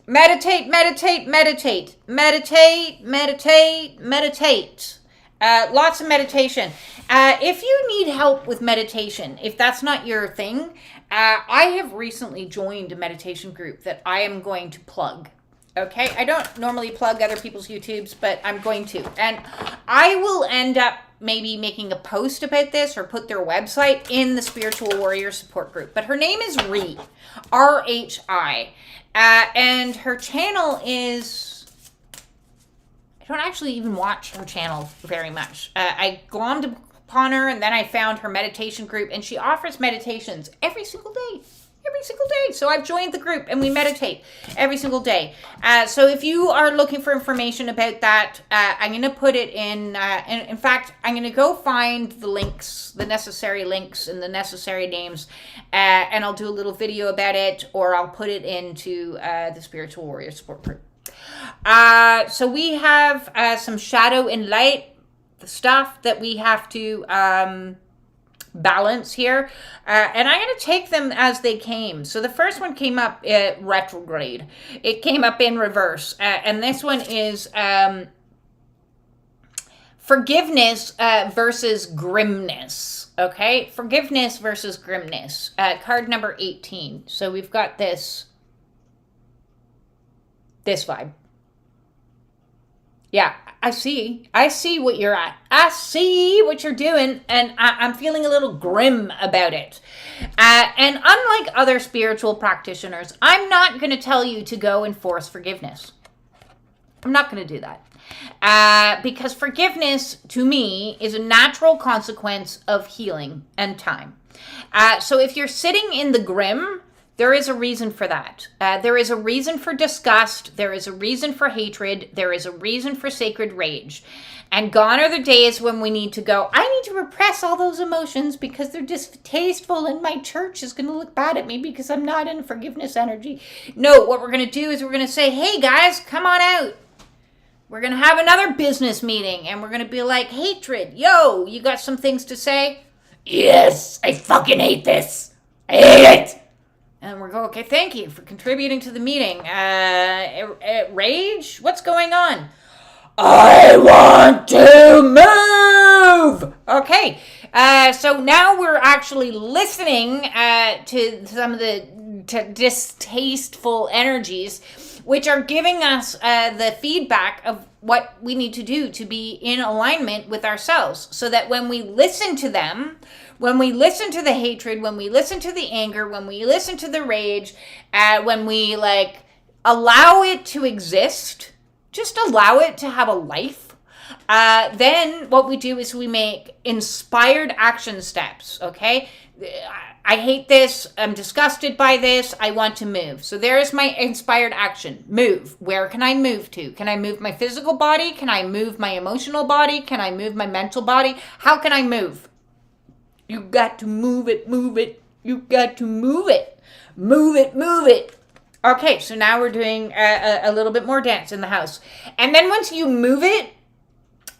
meditate, meditate, meditate, meditate, meditate, meditate. Lots of meditation. If you need help with meditation, if that's not your thing, I have recently joined a meditation group that I am going to plug. Okay, I don't normally plug other people's YouTubes, but I'm going to. And I will end up maybe making a post about this or put their website in the Spiritual Warrior Support Group. But her name is Rhi, R-H-I. And her channel is... I don't actually even watch her channel very much. I glommed upon her, and then I found her meditation group, and she offers meditations every single day. Every single day. So I've joined the group and we meditate every single day. So if you are looking for information about that, I'm going to put it in. In fact, I'm going to go find the links, the necessary links and the necessary names, and I'll do a little video about it, or I'll put it into the Spiritual Warrior Support Group. So we have some shadow and light stuff that we have to balance here, and I'm going to take them as they came. So the first one came up retrograde. It came up in reverse, and this one is forgiveness versus grimness. Okay, forgiveness versus grimness. Card number 18. So we've got this vibe. Yeah, I see what you're at. I see what you're doing, and I'm feeling a little grim about it. And unlike other spiritual practitioners, I'm not going to tell you to go and force forgiveness. I'm not going to do that. Because forgiveness, to me, is a natural consequence of healing and time. So if you're sitting in the grim, there is a reason for that. There is a reason for disgust. There is a reason for hatred. There is a reason for sacred rage. And gone are the days when we need to go, I need to repress all those emotions because they're distasteful and my church is going to look bad at me because I'm not in forgiveness energy. No, what we're going to do is we're going to say, hey guys, come on out. We're going to have another business meeting and we're going to be like, hatred, yo, you got some things to say? Yes, I fucking hate this. I hate it. And we're going, okay, thank you for contributing to the meeting. Rage? What's going on? I want to move! Okay, so now we're actually listening to some of the distasteful energies, which are giving us the feedback of what we need to do to be in alignment with ourselves, so that when we listen to them, when we listen to the hatred, when we listen to the anger, when we listen to the rage, when we allow it to exist, just allow it to have a life, then what we do is we make inspired action steps, okay? I hate this. I'm disgusted by this. I want to move. So there's my inspired action. Move. Where can I move to? Can I move my physical body? Can I move my emotional body? Can I move my mental body? How can I move? You got to move it, move it. You got to move it. Move it, move it. Okay, so now we're doing a little bit more dance in the house. And then once you move it,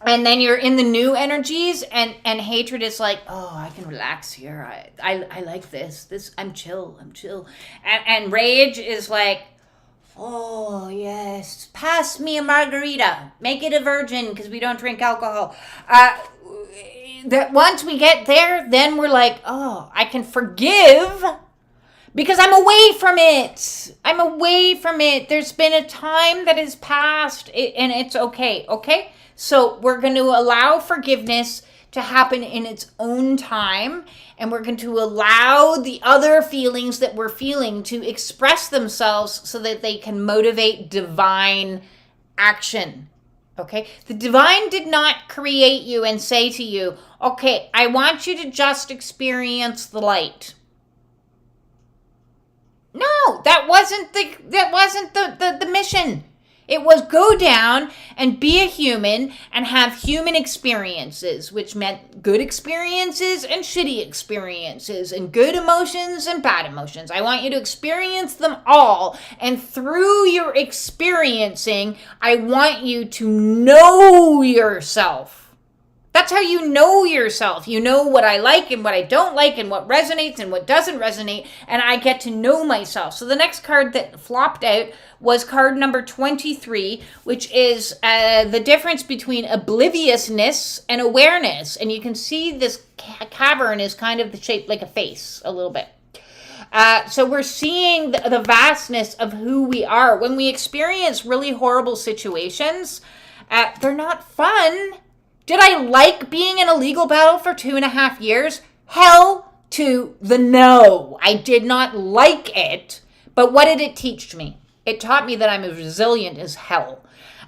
and then you're in the new energies, and hatred is like, oh, I can relax here. I like this. I'm chill. And rage is like, oh, yes, pass me a margarita. Make it a virgin because we don't drink alcohol. That once we get there, then we're like, oh, I can forgive because I'm away from it. I'm away from it. There's been a time that has passed and it's okay. Okay? So we're going to allow forgiveness to happen in its own time. And we're going to allow the other feelings that we're feeling to express themselves so that they can motivate divine action. Okay? The divine did not create you and say to you, okay, I want you to just experience the light. No, that wasn't the mission. It was go down and be a human and have human experiences, which meant good experiences and shitty experiences and good emotions and bad emotions. I want you to experience them all. And through your experiencing, I want you to know yourself. That's how you know yourself. You know what I like and what I don't like and what resonates and what doesn't resonate. And I get to know myself. So the next card that flopped out was card number 23, which is the difference between obliviousness and awareness. And you can see this cavern is kind of shaped like a face a little bit. So we're seeing the vastness of who we are. When we experience really horrible situations, they're not fun. Did I like being in a legal battle for 2.5 years? Hell to the no. I did not like it. But what did it teach me? It taught me that I'm as resilient as hell.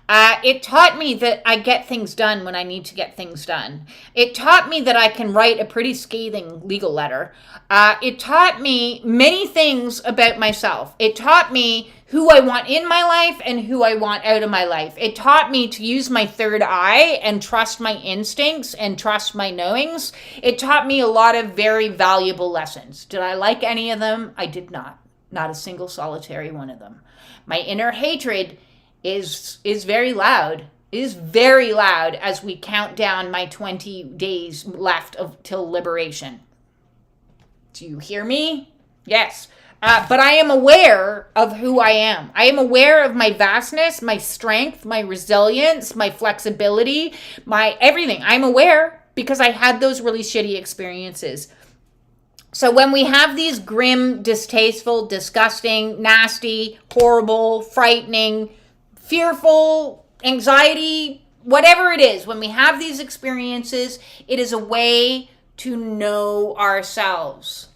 It taught me that I get things done when I need to get things done. It taught me that I can write a pretty scathing legal letter. It taught me many things about myself. It taught me who I want in my life and who I want out of my life. It taught me to use my third eye and trust my instincts and trust my knowings. It taught me a lot of very valuable lessons. Did I like any of them? I did not. Not a single solitary one of them. My inner hatred is very loud. It is very loud as we count down my 20 days left till liberation. Do you hear me? Yes. But I am aware of who I am. I am aware of my vastness, my strength, my resilience, my flexibility, my everything. I'm aware because I had those really shitty experiences. So when we have these grim, distasteful, disgusting, nasty, horrible, frightening, fearful, anxiety, whatever it is, when we have these experiences, it is a way to know ourselves.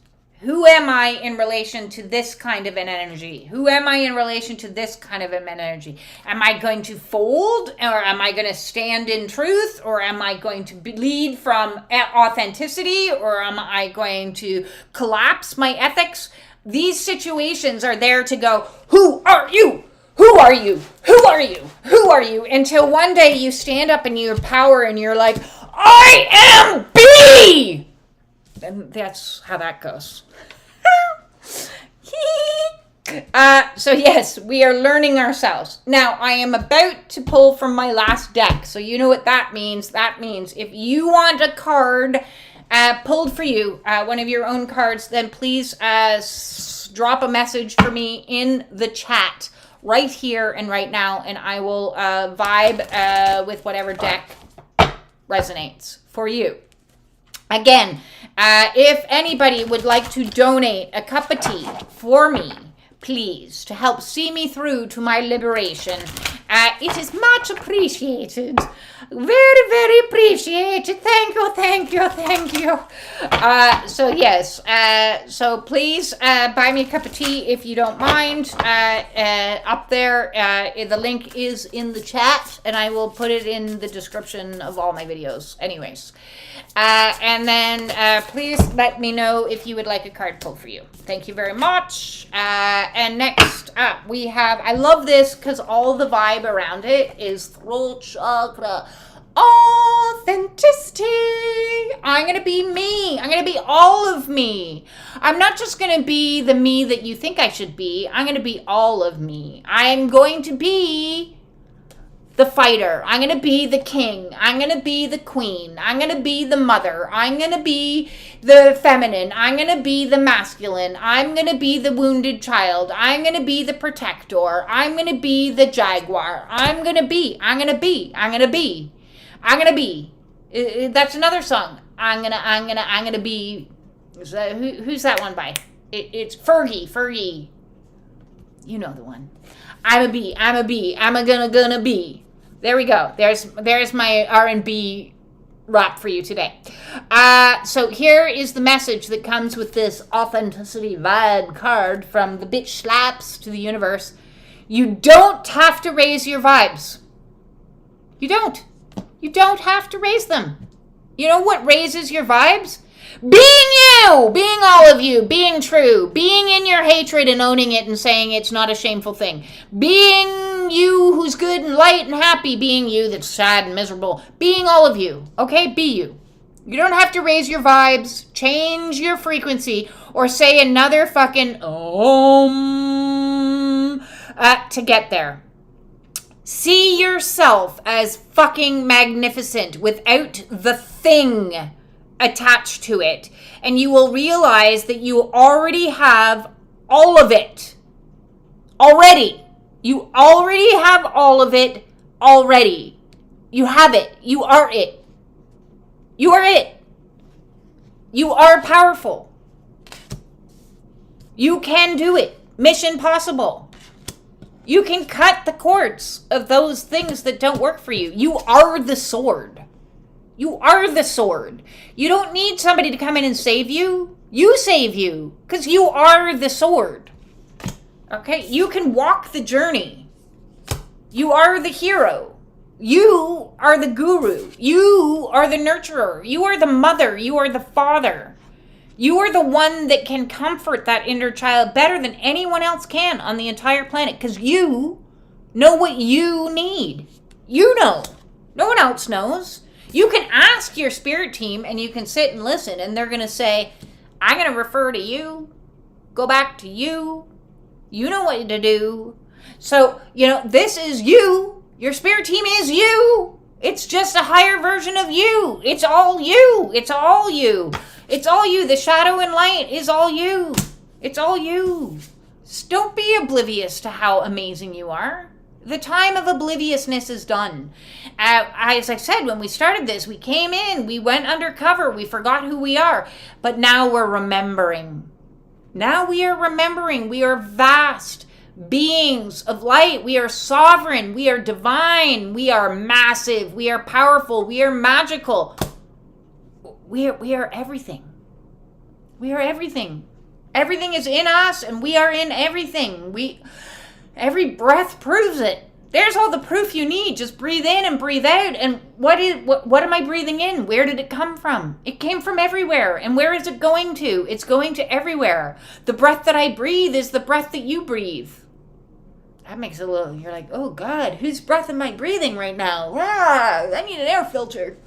Who am I in relation to this kind of an energy? Who am I in relation to this kind of an energy? Am I going to fold, or am I going to stand in truth, or am I going to lead from authenticity, or am I going to collapse my ethics? These situations are there to go, who are you? Who are you? Who are you? Who are you? Until one day you stand up in your power and you're like, I am B! And that's how that goes. So yes, we are learning ourselves. Now, I am about to pull from my last deck. So you know what that means. That means if you want a card pulled for you, one of your own cards, then please drop a message for me in the chat right here and right now, and I will vibe with whatever deck resonates for you. Again, if anybody would like to donate a cup of tea for me, please, to help see me through to my liberation, it is much appreciated. Very, very appreciated. Thank you, thank you, thank you. So yes, so please buy me a cup of tea if you don't mind. Up there, the link is in the chat, and I will put it in the description of all my videos. Anyways. And then please let me know if you would like a card pulled for you. Thank you very much. And next up we have, I love this because all the vibe around it is throat chakra. Authenticity. I'm going to be me. I'm going to be all of me. I'm not just going to be the me that you think I should be. I'm going to be all of me. I'm going to be the fighter. I'm going to be the king. I'm going to be the queen. I'm going to be the mother. I'm going to be the feminine. I'm going to be the masculine. I'm going to be the wounded child. I'm going to be the protector. I'm going to be the jaguar. I'm going to be. That's another song. I'm going to be. Who's that one by? It's Fergie. You know the one. I'm gonna be. There we go. There's my R&B rap for you today. So here is the message that comes with this authenticity vibe card from the bitch slaps to the universe. You don't have to raise your vibes. You don't. You don't have to raise them. You know what raises your vibes? Being you, being all of you, being true, being in your hatred and owning it and saying it's not a shameful thing. Being you who's good and light and happy, being you that's sad and miserable. Being all of you, okay? Be you. You don't have to raise your vibes, change your frequency, or say another fucking to get there. See yourself as fucking magnificent without the thing attached to it, and you will realize that you already have all of it already. You already have all of it already. You have it. You are it. You are it. You are powerful. You can do it. Mission possible. You can cut the cords of those things that don't work for you. You are the sword. You are the sword. You don't need somebody to come in and save you. You save you because you are the sword. Okay? You can walk the journey. You are the hero. You are the guru. You are the nurturer. You are the mother. You are the father. You are the one that can comfort that inner child better than anyone else can on the entire planet because you know what you need. You know. No one else knows. You can ask your spirit team and you can sit and listen and they're going to say, I'm going to refer to you, go back to you. You know what to do. So, this is you. Your spirit team is you. It's just a higher version of you. It's all you. It's all you. It's all you. The shadow and light is all you. It's all you. So don't be oblivious to how amazing you are. The time of obliviousness is done. As I said, when we started this, we came in, we went undercover, we forgot who we are. But now we're remembering. Now we are remembering. We are vast beings of light. We are sovereign. We are divine. We are massive. We are powerful. We are magical. We are everything. We are everything. Everything is in us, and we are in everything. Every breath proves it. There's all the proof you need. Just breathe in and breathe out. And what am I breathing in? Where did it come from? It came from everywhere. And where is it going to? It's going to everywhere. The breath that I breathe is the breath that you breathe. That makes it a little, you're like, oh God, whose breath am I breathing right now? I need an air filter.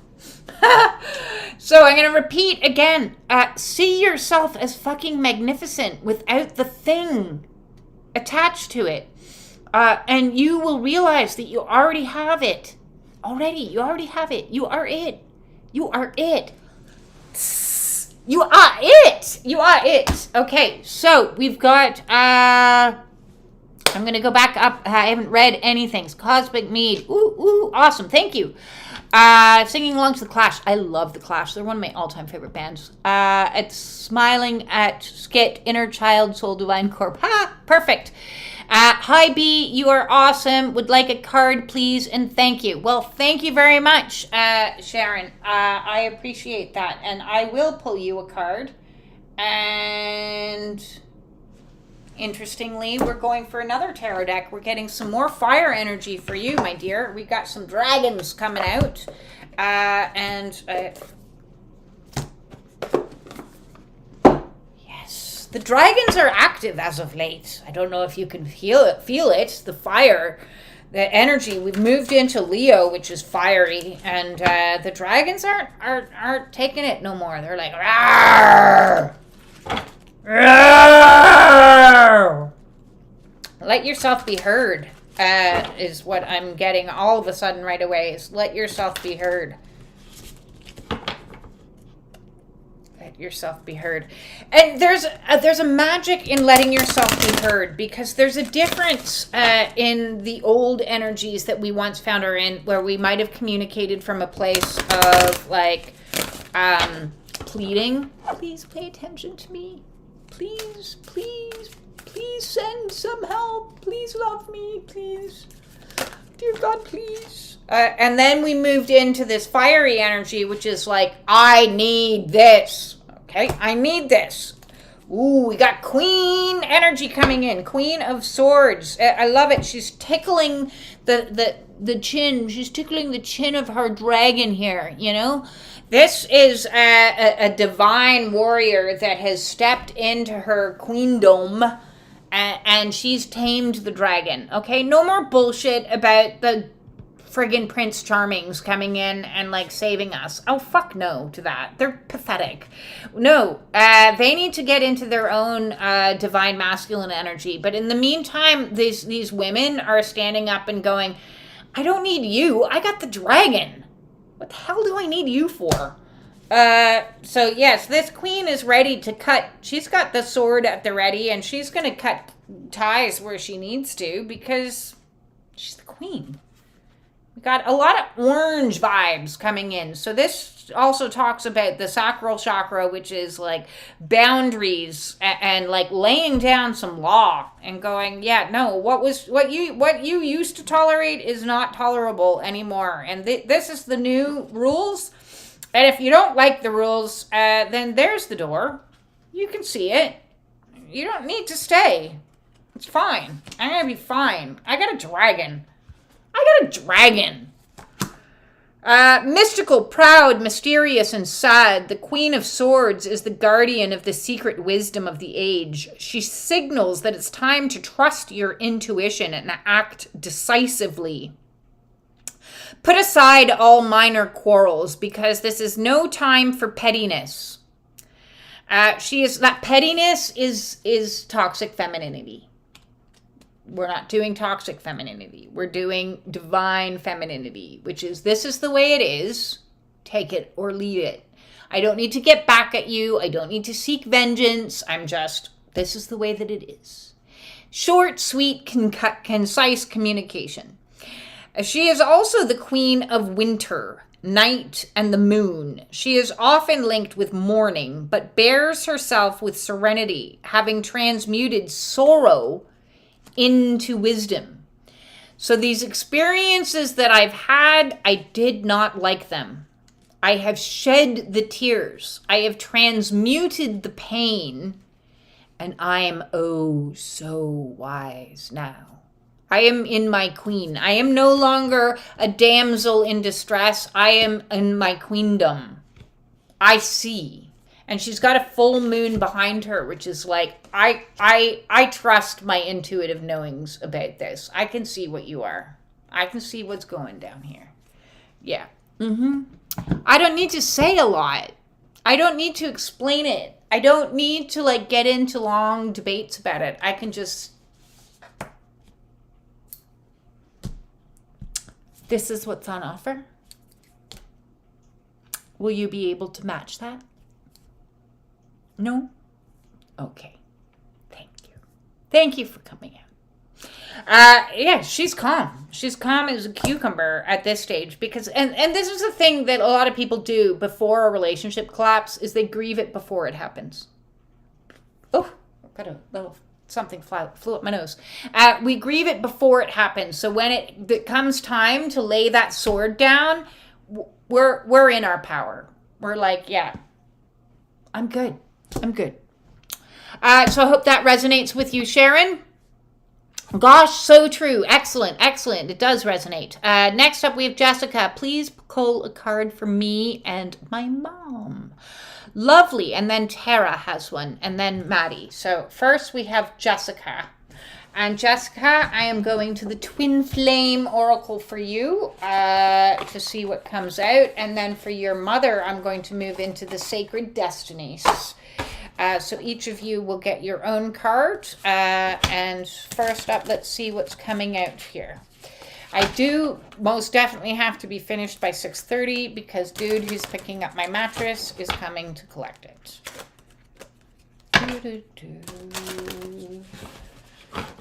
So I'm going to repeat again. See yourself as fucking magnificent without the thing attached to it. And you will realize that you already have it. You already have it. You are it. You are it. You are it. You are it. Okay, so we've got, I'm going to go back up. I haven't read anything. Cosmic Mead. Ooh, awesome. Thank you. Singing along to The Clash. I love The Clash. They're one of my all-time favorite bands. It's Smiling at Skit, Inner Child, Soul Divine Corp. Ha! Perfect. Hi, B. You are awesome. Would like a card, please, and thank you. Well, thank you very much, Sharon. I appreciate that. And I will pull you a card. And interestingly, we're going for another tarot deck. We're getting some more fire energy for you, my dear. We got some dragons coming out. Yes, the dragons are active as of late. I don't know if you can feel it, the fire, the energy. We've moved into Leo, which is fiery, and the dragons aren't taking it no more. They're like, rawr! Let yourself be heard, is what I'm getting all of a sudden right away, is let yourself be heard. Let yourself be heard. And there's a magic in letting yourself be heard, because there's a difference in the old energies that we once found her in, where we might have communicated from a place of like pleading. Please pay attention to me. Please send some help. Please love me. Please. Dear God, please. And then we moved into this fiery energy, which is like, I need this. Okay, I need this. Ooh, we got Queen energy coming in. Queen of Swords. I love it. She's tickling the chin. She's tickling the chin of her dragon here, you know? This is a divine warrior that has stepped into her queendom, and she's tamed the dragon. Okay, no more bullshit about the friggin' Prince Charmings coming in and like saving us. Oh, fuck no to that. They're pathetic. No, they need to get into their own divine masculine energy. But in the meantime, these women are standing up and going, I don't need you. I got the dragon. What the hell do I need you for? So yes, this queen is ready to cut. She's got the sword at the ready, and she's going to cut ties where she needs to, because she's the queen. We got a lot of orange vibes coming in. So this also talks about the sacral chakra, which is like boundaries and like laying down some law and going, yeah, no, what you used to tolerate is not tolerable anymore. And this is the new rules. And if you don't like the rules, then there's the door. You can see it. You don't need to stay. It's fine. I'm going to be fine. I got a dragon. Mystical, proud, mysterious, and sad, the Queen of Swords is the guardian of the secret wisdom of the age. She signals that it's time to trust your intuition and act decisively. Put aside all minor quarrels, because this is no time for pettiness. That pettiness is toxic femininity. We're not doing toxic femininity. We're doing divine femininity, which is, this is the way it is. Take it or leave it. I don't need to get back at you. I don't need to seek vengeance. This is the way that it is. Short, sweet, concise communication. She is also the queen of winter, night, and the moon. She is often linked with mourning, but bears herself with serenity, having transmuted sorrow into wisdom. So these experiences that I've had, I did not like them. I have shed the tears. I have transmuted the pain, And I am oh so wise now. I am in my queen. I am no longer a damsel in distress. I am in my queendom. I see. And she's got a full moon behind her, which is like, I trust my intuitive knowings about this. I can see what you are. I can see what's going down here. Yeah. I don't need to say a lot. I don't need to explain it. I don't need to like get into long debates about it. I can just... This is what's on offer. Will you be able to match that? No? Okay. Thank you. Thank you for coming out. Yeah, she's calm. She's calm as a cucumber at this stage because, and this is the thing that a lot of people do before a relationship collapse is they grieve it before it happens. Oh, got a little something flew up my nose. We grieve it before it happens. So when it comes time to lay that sword down, we're in our power. We're like, yeah, I'm good. I'm good. So I hope that resonates with you, Sharon. Gosh, so true. Excellent, excellent. It does resonate. Next up, we have Jessica. Please pull a card for me and my mom. Lovely. And then Tara has one. And then Maddie. So first we have Jessica. And Jessica, I am going to the Twin Flame Oracle for you to see what comes out. And then for your mother, I'm going to move into the Sacred Destinies. So each of you will get your own card. And first up, let's see what's coming out here. I do most definitely have to be finished by 6:30 because dude who's picking up my mattress is coming to collect it.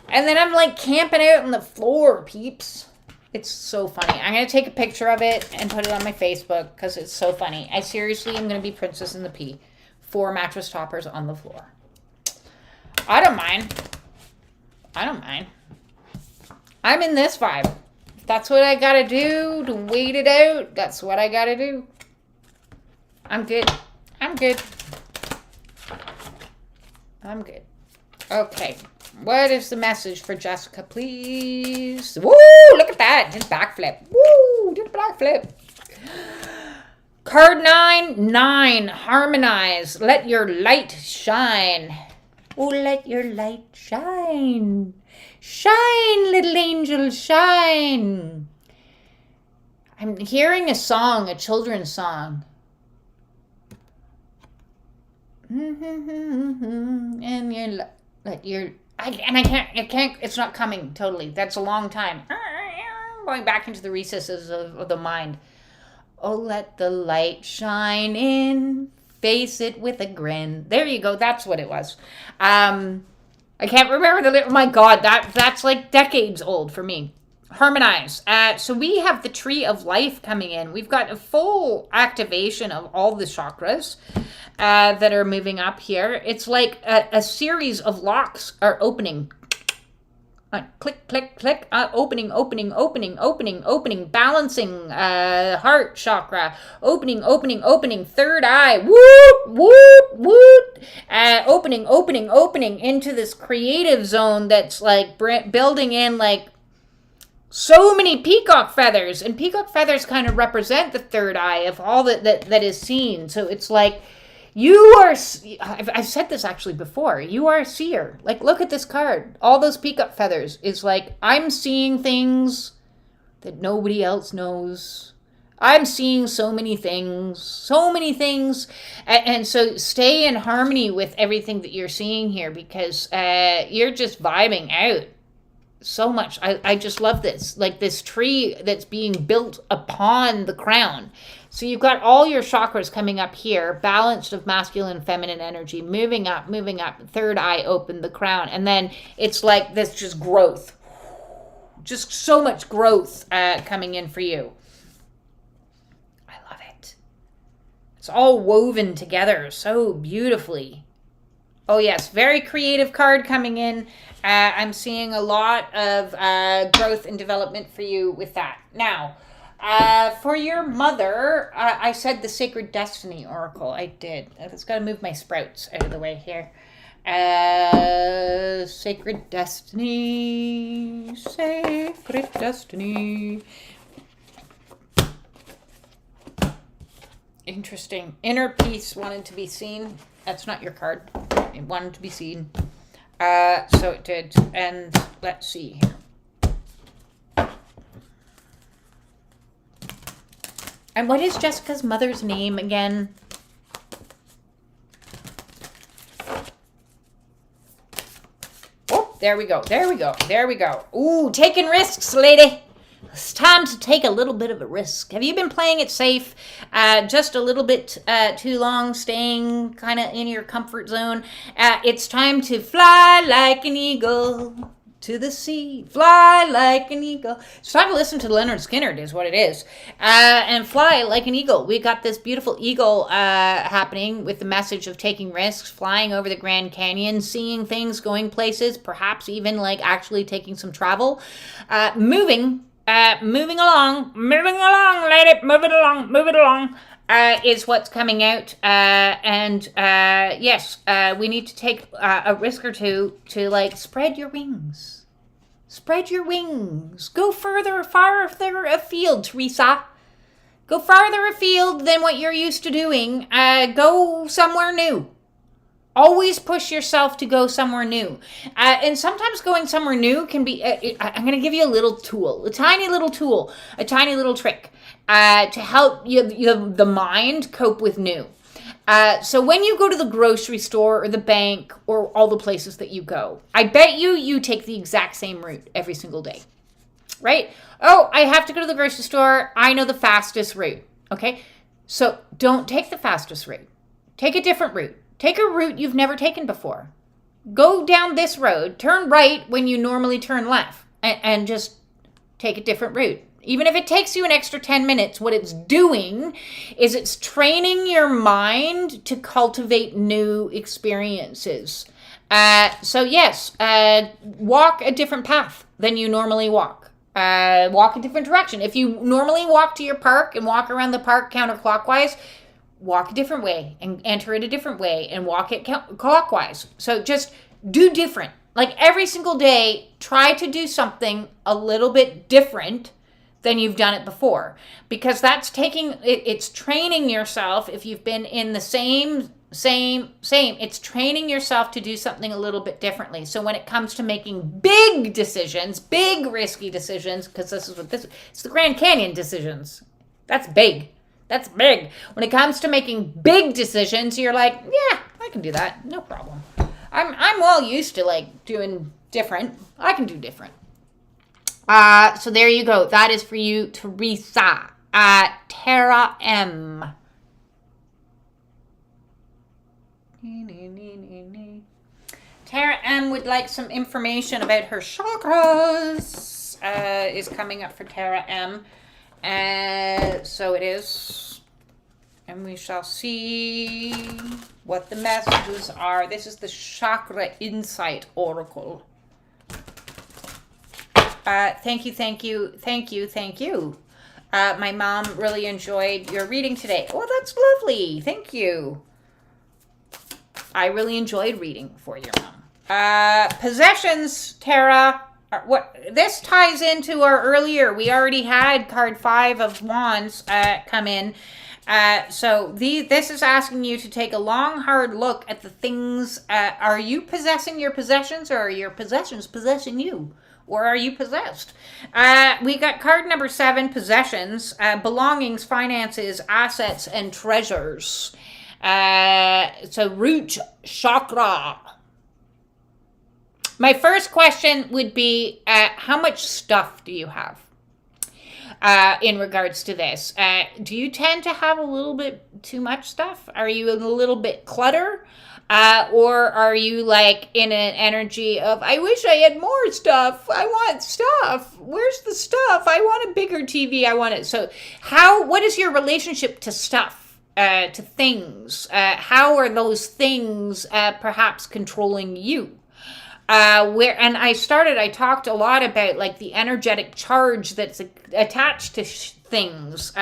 And then I'm like camping out on the floor, peeps. It's so funny. I'm going to take a picture of it and put it on my Facebook because it's so funny. I seriously am going to be Princess in the Pea. 4 mattress toppers on the floor. I don't mind. I don't mind. I'm in this vibe. If that's what I gotta do to wait it out, that's what I gotta do. I'm good. I'm good. I'm good. Okay. What is the message for Jessica, please? Woo! Look at that. Just backflip. Woo! Just backflip. Card 9, harmonize. Let your light shine. Oh, let your light shine. Shine, little angel, shine. I'm hearing a song, a children's song. And I can't, it's not coming totally. That's a long time. Going back into the recesses of the mind. Oh, let the light shine in, face it with a grin. There you go. That's what it was. I can't remember oh my God, that's like decades old for me. Harmonize. So we have the Tree of Life coming in. We've got a full activation of all the chakras that are moving up here. It's like a series of locks are opening. Click, click, click, opening, balancing, heart chakra, opening, third eye, opening into this creative zone that's like building in like so many peacock feathers, and peacock feathers kind of represent the third eye of all that is seen. So it's like, I've said this actually before, you are a seer. Like, look at this card. All those peacock feathers is like, I'm seeing things that nobody else knows. I'm seeing so many things. And so stay in harmony with everything that you're seeing here because you're just vibing out so much. I just love this. Like this tree that's being built upon the crown. So you've got all your chakras coming up here, balanced of masculine and feminine energy, moving up, third eye open, the crown. And then it's like this just growth. Just so much growth coming in for you. I love it. It's all woven together so beautifully. Oh yes, very creative card coming in. I'm seeing a lot of growth and development for you with that. Now, for your mother, I said the Sacred Destiny Oracle. I did. I just got to move my sprouts out of the way here. Sacred destiny. Sacred destiny. Interesting. Inner peace wanted to be seen. That's not your card. It wanted to be seen. So it did. And let's see here. And what is Jessica's mother's name again? Oh, there we go. There we go. There we go. Ooh, taking risks, lady. It's time to take a little bit of a risk. Have you been playing it safe? Just a little bit too long, staying kind of in your comfort zone. It's time to fly like an eagle to the sea. Fly like an eagle. It's time to listen to Leonard Skinner is what it is. And fly like an eagle. We got this beautiful eagle happening with the message of taking risks, flying over the Grand Canyon, seeing things, going places, perhaps even like actually taking some travel, moving along, lady, move it along, is what's coming out. Yes, we need to take a risk or two to like spread your wings. Spread your wings. Go farther afield, Teresa. Go farther afield than what you're used to doing. Go somewhere new. Always push yourself to go somewhere new. And sometimes going somewhere new can be, I'm going to give you a little tool, a tiny little tool, a tiny little trick to help the mind cope with new. So when you go to the grocery store or the bank or all the places that you go, I bet you take the exact same route every single day, right? Oh, I have to go to the grocery store. I know the fastest route. Okay. So don't take the fastest route. Take a different route. Take a route you've never taken before. Go down this road, turn right when you normally turn left, and just take a different route. Even if it takes you an extra 10 minutes, what it's doing is it's training your mind to cultivate new experiences. So yes, walk a different path than you normally walk. Walk a different direction. If you normally walk to your park and walk around the park counterclockwise, walk a different way and enter it a different way and walk it clockwise. So just do different. Like every single day, try to do something a little bit different than you've done it before. Because that's it's training yourself. If you've been in the same, it's training yourself to do something a little bit differently. So when it comes to making big decisions, big risky decisions, because it's the Grand Canyon decisions. That's big. That's big. When it comes to making big decisions, you're like, yeah, I can do that. No problem. I'm well used to like doing different. I can do different. So there you go. That is for you, Teresa. Tara M. Tara M would like some information about her chakras. Is coming up for Tara M. So it is, and we shall see what the messages are. This is the Chakra Insight Oracle. Thank you. My mom really enjoyed your reading today. Oh, that's lovely. Thank you. I really enjoyed reading for your mom. Possessions, Tara. What this ties into our earlier, we already had card 5 of Wands come in. So this is asking you to take a long, hard look at the things. Are you possessing your possessions, or are your possessions possessing you? Or are you possessed? We got card number 7, possessions, belongings, finances, assets, and treasures. So root chakra. My first question would be, how much stuff do you have in regards to this? Do you tend to have a little bit too much stuff? Are you a little bit clutter? Or are you like in an energy of, I wish I had more stuff. I want stuff. Where's the stuff? I want a bigger TV. I want it. So what is your relationship to stuff, to things? How are those things perhaps controlling you? I talked a lot about like the energetic charge that's attached to things.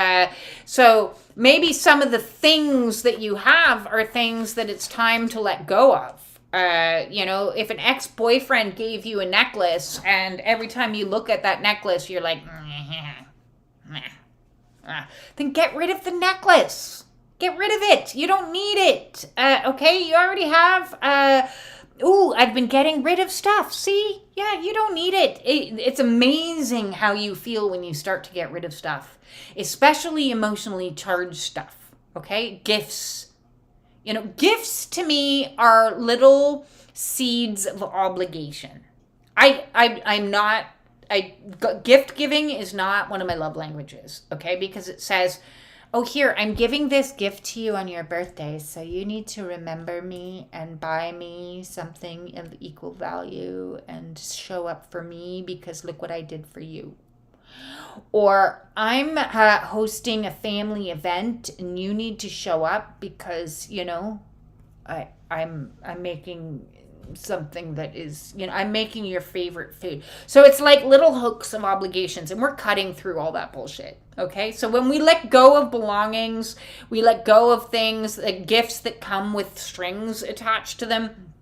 So maybe some of the things that you have are things that it's time to let go of. If an ex-boyfriend gave you a necklace and every time you look at that necklace, you're like, then get rid of the necklace. Get rid of it. You don't need it. Okay, you already have. I've been getting rid of stuff. See? Yeah, you don't need it. It's amazing how you feel when you start to get rid of stuff, especially emotionally charged stuff. Okay, gifts. Gifts to me are little seeds of obligation. Gift giving is not one of my love languages, okay? Because it says, oh, here, I'm giving this gift to you on your birthday, so you need to remember me and buy me something of equal value and show up for me because look what I did for you. Or I'm hosting a family event and you need to show up because, I'm making something that is, I'm making your favorite food. So it's like little hooks of obligations, and we're cutting through all that bullshit. Okay. So when we let go of belongings, we let go of things, like gifts that come with strings attached to them.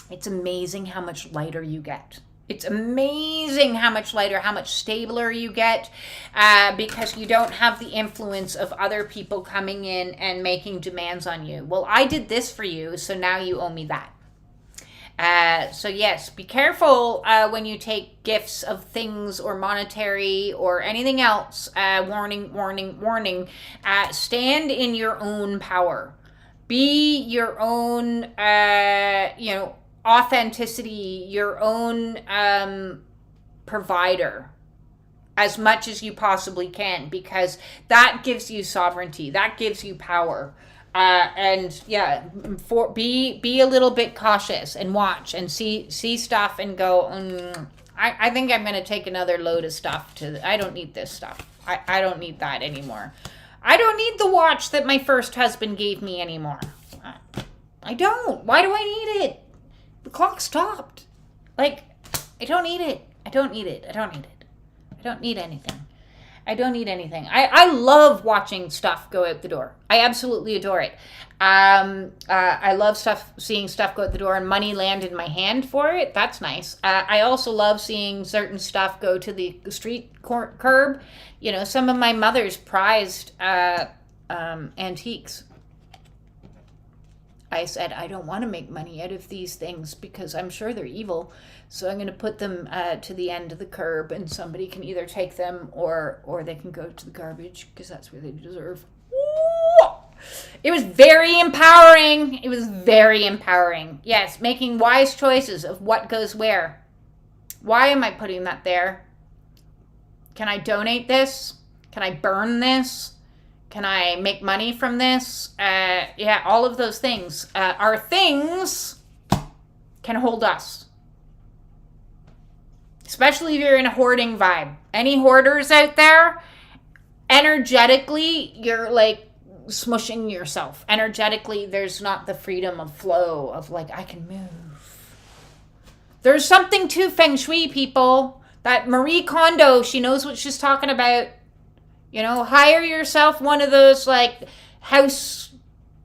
It's amazing how much lighter you get. It's amazing how much lighter, how much stabler you get because you don't have the influence of other people coming in and making demands on you. Well, I did this for you, so now you owe me that. So yes, be careful when you take gifts of things or monetary or anything else. Warning, warning, warning. Stand in your own power. Be your own, authenticity, your own provider as much as you possibly can, because that gives you sovereignty, that gives you power. Be a little bit cautious and watch and see stuff and go, I think I'm going to take another load of stuff I don't need this stuff. I don't need that anymore. I don't need the watch that my first husband gave me anymore. I don't. Why do I need it? The clock stopped. I don't need it. I don't need it. I don't need it. I don't need anything. I don't need anything. I love watching stuff go out the door. I absolutely adore it. I love seeing stuff go out the door and money land in my hand for it. That's nice. I also love seeing certain stuff go to the street curb. Some of my mother's prized antiques. I said, I don't want to make money out of these things because I'm sure they're evil. So I'm going to put them to the end of the curb and somebody can either take them or they can go to the garbage because that's where they deserve. Ooh! It was very empowering. It was very empowering. Yes, making wise choices of what goes where. Why am I putting that there? Can I donate this? Can I burn this? Can I make money from this? All of those things. Our things can hold us. Especially if you're in a hoarding vibe. Any hoarders out there? Energetically, you're smushing yourself. Energetically, there's not the freedom of flow of I can move. There's something to Feng Shui, people. That Marie Kondo, she knows what she's talking about. Hire yourself one of those house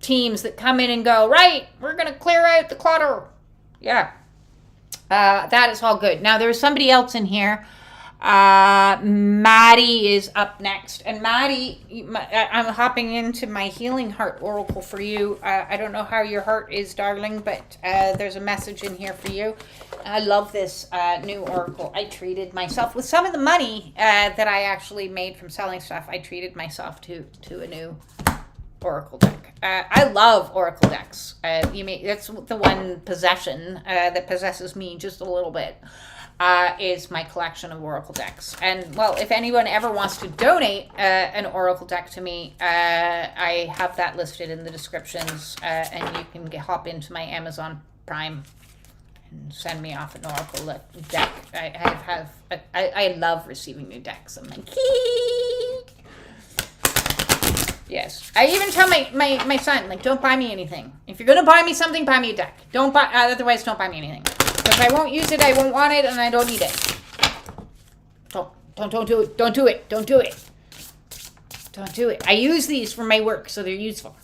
teams that come in and go, right, we're going to clear out the clutter. Yeah. That is all good. Now there's somebody else in here. Maddie is up next. And Maddie, I'm hopping into my Healing Heart Oracle for you. I don't know how your heart is, darling, but there's a message in here for you. I love this new oracle. I treated myself with some of the money that I actually made from selling stuff. I treated myself to a new oracle deck. I love oracle decks. That's the one possession that possesses me just a little bit. Is my collection of oracle decks. And well, if anyone ever wants to donate an oracle deck to me, I have that listed in the descriptions, and you can hop into my Amazon Prime and send me off an oracle deck. I love receiving new decks. I'm like, yes. I even tell my son, don't buy me anything. If you're gonna buy me something, buy me a deck. Otherwise don't buy me anything. If I won't use it, I won't want it, and I don't need it. Don't do it. Don't do it. Don't do it. Don't do it. I use these for my work, so they're useful.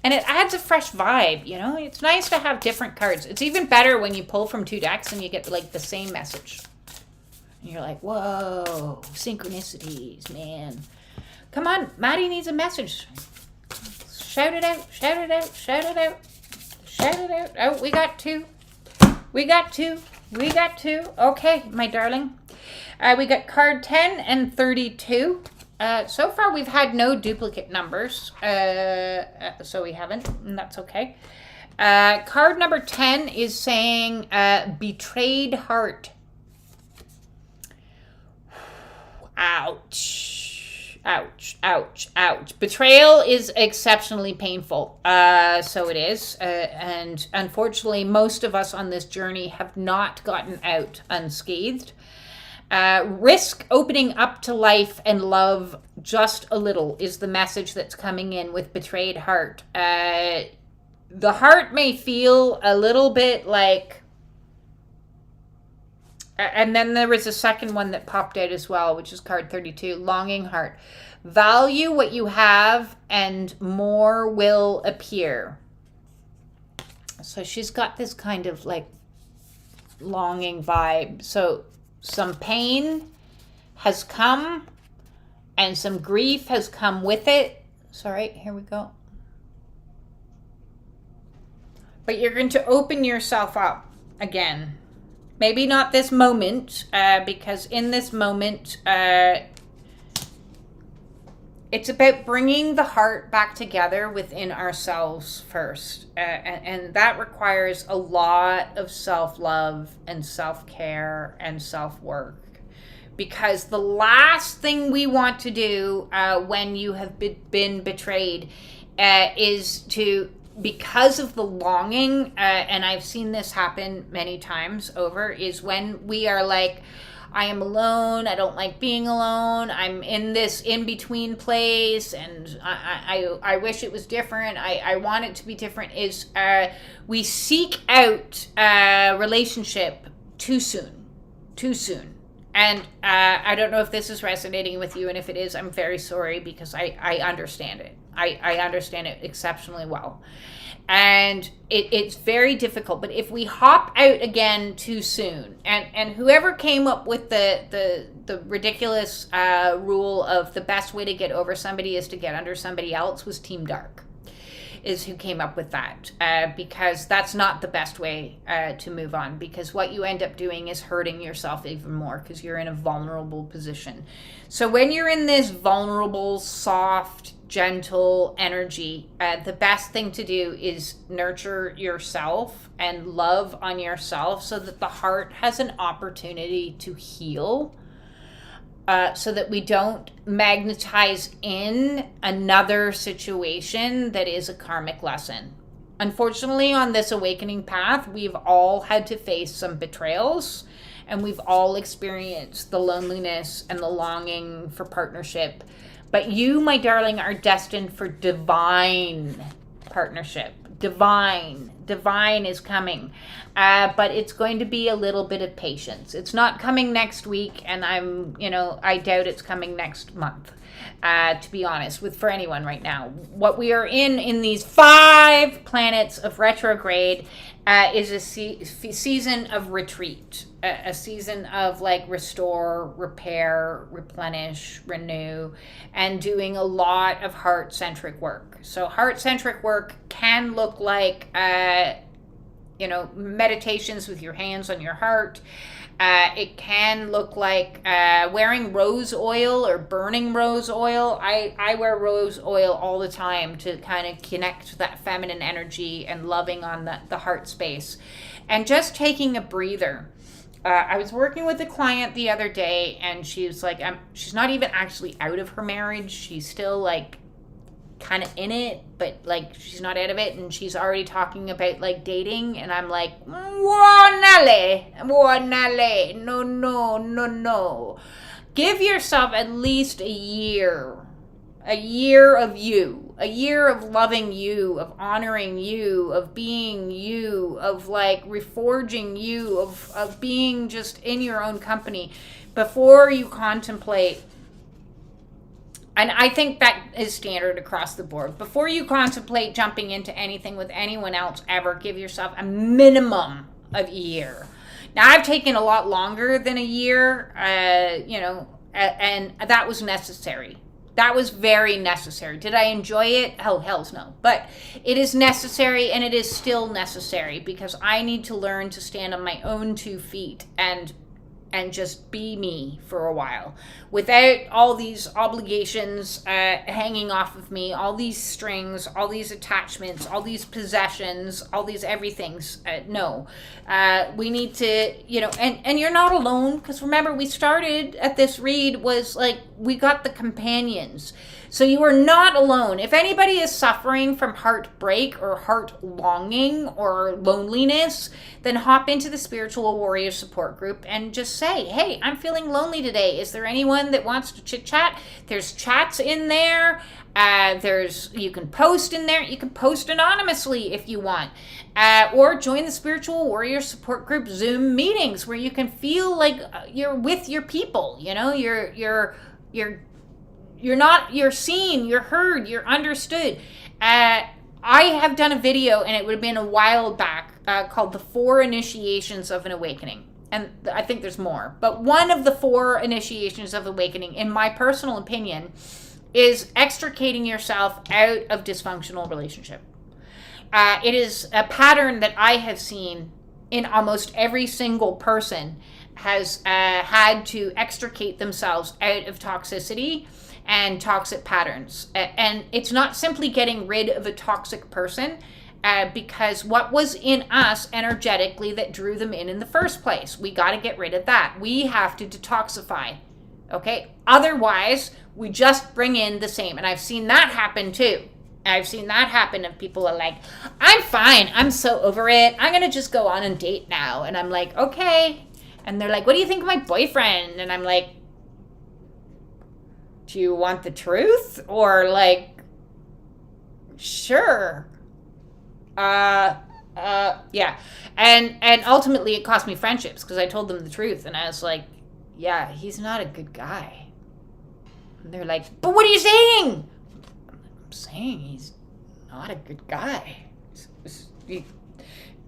And it adds a fresh vibe, you know? It's nice to have different cards. It's even better when you pull from 2 decks and you get like the same message. And you're like, whoa, synchronicities, man. Come on, Maddie needs a message. Shout it out, shout it out, shout it out, shout it out. Oh, we got 2. We got 2. We got 2. Okay, my darling. We got card 10 and 32. So far, we've had no duplicate numbers, so we haven't, and that's okay. Card number 10 is saying betrayed heart. Ouch. Ouch, ouch, ouch. Betrayal is exceptionally painful, so it is, and unfortunately, most of us on this journey have not gotten out unscathed. Risk opening up to life and love just a little is the message that's coming in with betrayed heart. The heart may feel a little bit like, and then there was a second one that popped out as well, which is card 32, longing heart. Value what you have and more will appear. So she's got this kind of like longing vibe. So some pain has come and some grief has come with it. Sorry, here we go. But you're going to open yourself up again. Maybe not this moment, because in this moment, it's about bringing the heart back together within ourselves first. And that requires a lot of self-love and self-care and self-work. Because the last thing we want to do when you have been betrayed is to, because of the longing, and I've seen this happen many times over, is when we are like, I am alone, I don't like being alone, I'm in this in-between place, and I wish it was different, I want it to be different, is we seek out a relationship too soon. And I don't know if this is resonating with you, and if it is, I'm very sorry, because I understand it. I understand it exceptionally well. And it's very difficult. But if we hop out again too soon, and whoever came up with the ridiculous rule of the best way to get over somebody is to get under somebody else was Team Dark, is who came up with that, because that's not the best way to move on, because what you end up doing is hurting yourself even more because you're in a vulnerable position. So when you're in this vulnerable, soft, gentle energy, the best thing to do is nurture yourself and love on yourself so that the heart has an opportunity to heal. So that we don't magnetize in another situation that is a karmic lesson. Unfortunately, on this awakening path, we've all had to face some betrayals, and we've all experienced the loneliness and the longing for partnership. But you, my darling, are destined for divine partnership. Divine is coming, but it's going to be a little bit of patience. It's not coming next week, and I doubt it's coming next month, to be honest, for anyone right now. What we are in these 5 planets of retrograde is a season of retreat, a season of like restore, repair, replenish, renew, and doing a lot of heart-centric work. So heart-centric work can look like, meditations with your hands on your heart. It can look like wearing rose oil or burning rose oil. I wear rose oil all the time to kind of connect to that feminine energy and loving on the heart space. And just taking a breather. I was working with a client the other day, and she was like, she's not even actually out of her marriage. She's still like kind of in it, but like she's not out of it, and she's already talking about like dating, and I'm like, no. Give yourself at least a year of you, a year of loving you, of honoring you, of being you, of like reforging you, of being just in your own company before you contemplate And I think that is standard across the board. Before you contemplate jumping into anything with anyone else ever, give yourself a minimum of a year. Now, I've taken a lot longer than a year, and that was necessary. That was very necessary. Did I enjoy it? Oh, hells no. But it is necessary, and it is still necessary, because I need to learn to stand on my own 2 feet and just be me for a while without all these obligations hanging off of me, all these strings, all these attachments, all these possessions, all these everythings. No, we need to, and you're not alone, because remember, we started at this read was like, we got the companions. So you are not alone. If anybody is suffering from heartbreak or heart longing or loneliness, then hop into the Spiritual Warrior Support Group and just say, hey, I'm feeling lonely today. Is there anyone that wants to chit chat? There's chats in there. You can post in there. You can post anonymously if you want. Or join the Spiritual Warrior Support Group Zoom meetings where you can feel like you're with your people. You're seen, you're heard, you're understood. I have done a video, and it would have been a while back, called The 4 Initiations of an Awakening. And I think there's more. But one of the 4 initiations of awakening, in my personal opinion, is extricating yourself out of dysfunctional relationship. It is a pattern that I have seen in almost every single person has had to extricate themselves out of toxicity and toxic patterns. And it's not simply getting rid of a toxic person, because what was in us energetically that drew them in the first place. We got to get rid of that. We have to detoxify. Okay? Otherwise, we just bring in the same. And I've seen that happen too. I've seen that happen, and people are like, I'm fine. I'm so over it. I'm going to just go on and date now. And I'm like, okay. And they're like, what do you think of my boyfriend? And I'm like, do you want the truth? Or like, sure. Yeah. And ultimately it cost me friendships, because I told them the truth. And I was like, yeah, he's not a good guy. And they're like, but what are you saying? I'm saying he's not a good guy.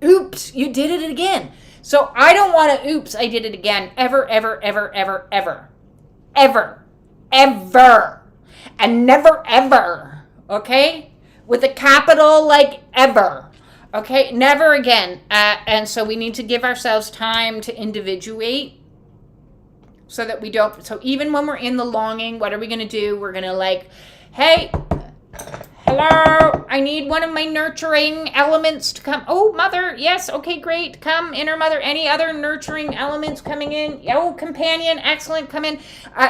Oops, you did it again. So I don't want to oops, I did it again. Ever, ever, ever, ever, ever. Ever. Ever. And never ever. Okay? With a capital like ever. Okay? Never again. And so we need to give ourselves time to individuate, so that we don't. So even when we're in the longing, what are we going to do? We're going to like, hey, hello, I need one of my nurturing elements to come. Oh, mother, yes, okay, great. Come, inner mother. Any other nurturing elements coming in? Oh, companion, excellent, come in.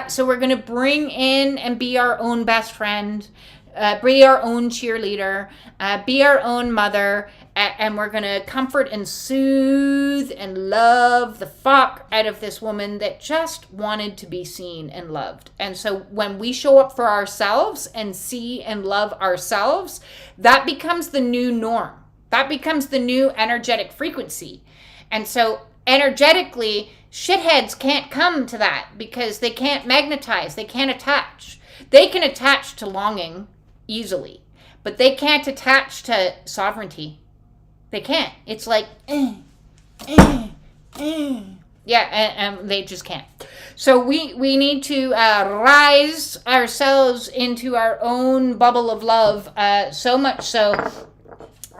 So we're going to bring in and be our own best friend, be our own cheerleader, be our own mother, and we're going to comfort and soothe and love the fuck out of this woman that just wanted to be seen and loved. And so when we show up for ourselves and see and love ourselves, that becomes the new norm. That becomes the new energetic frequency. And so energetically, shitheads can't come to that, because they can't magnetize, they can't attach. They can attach to longing easily, but they can't attach to sovereignty. They can't. It's like, yeah, and they just can't. So we need to rise ourselves into our own bubble of love, so much so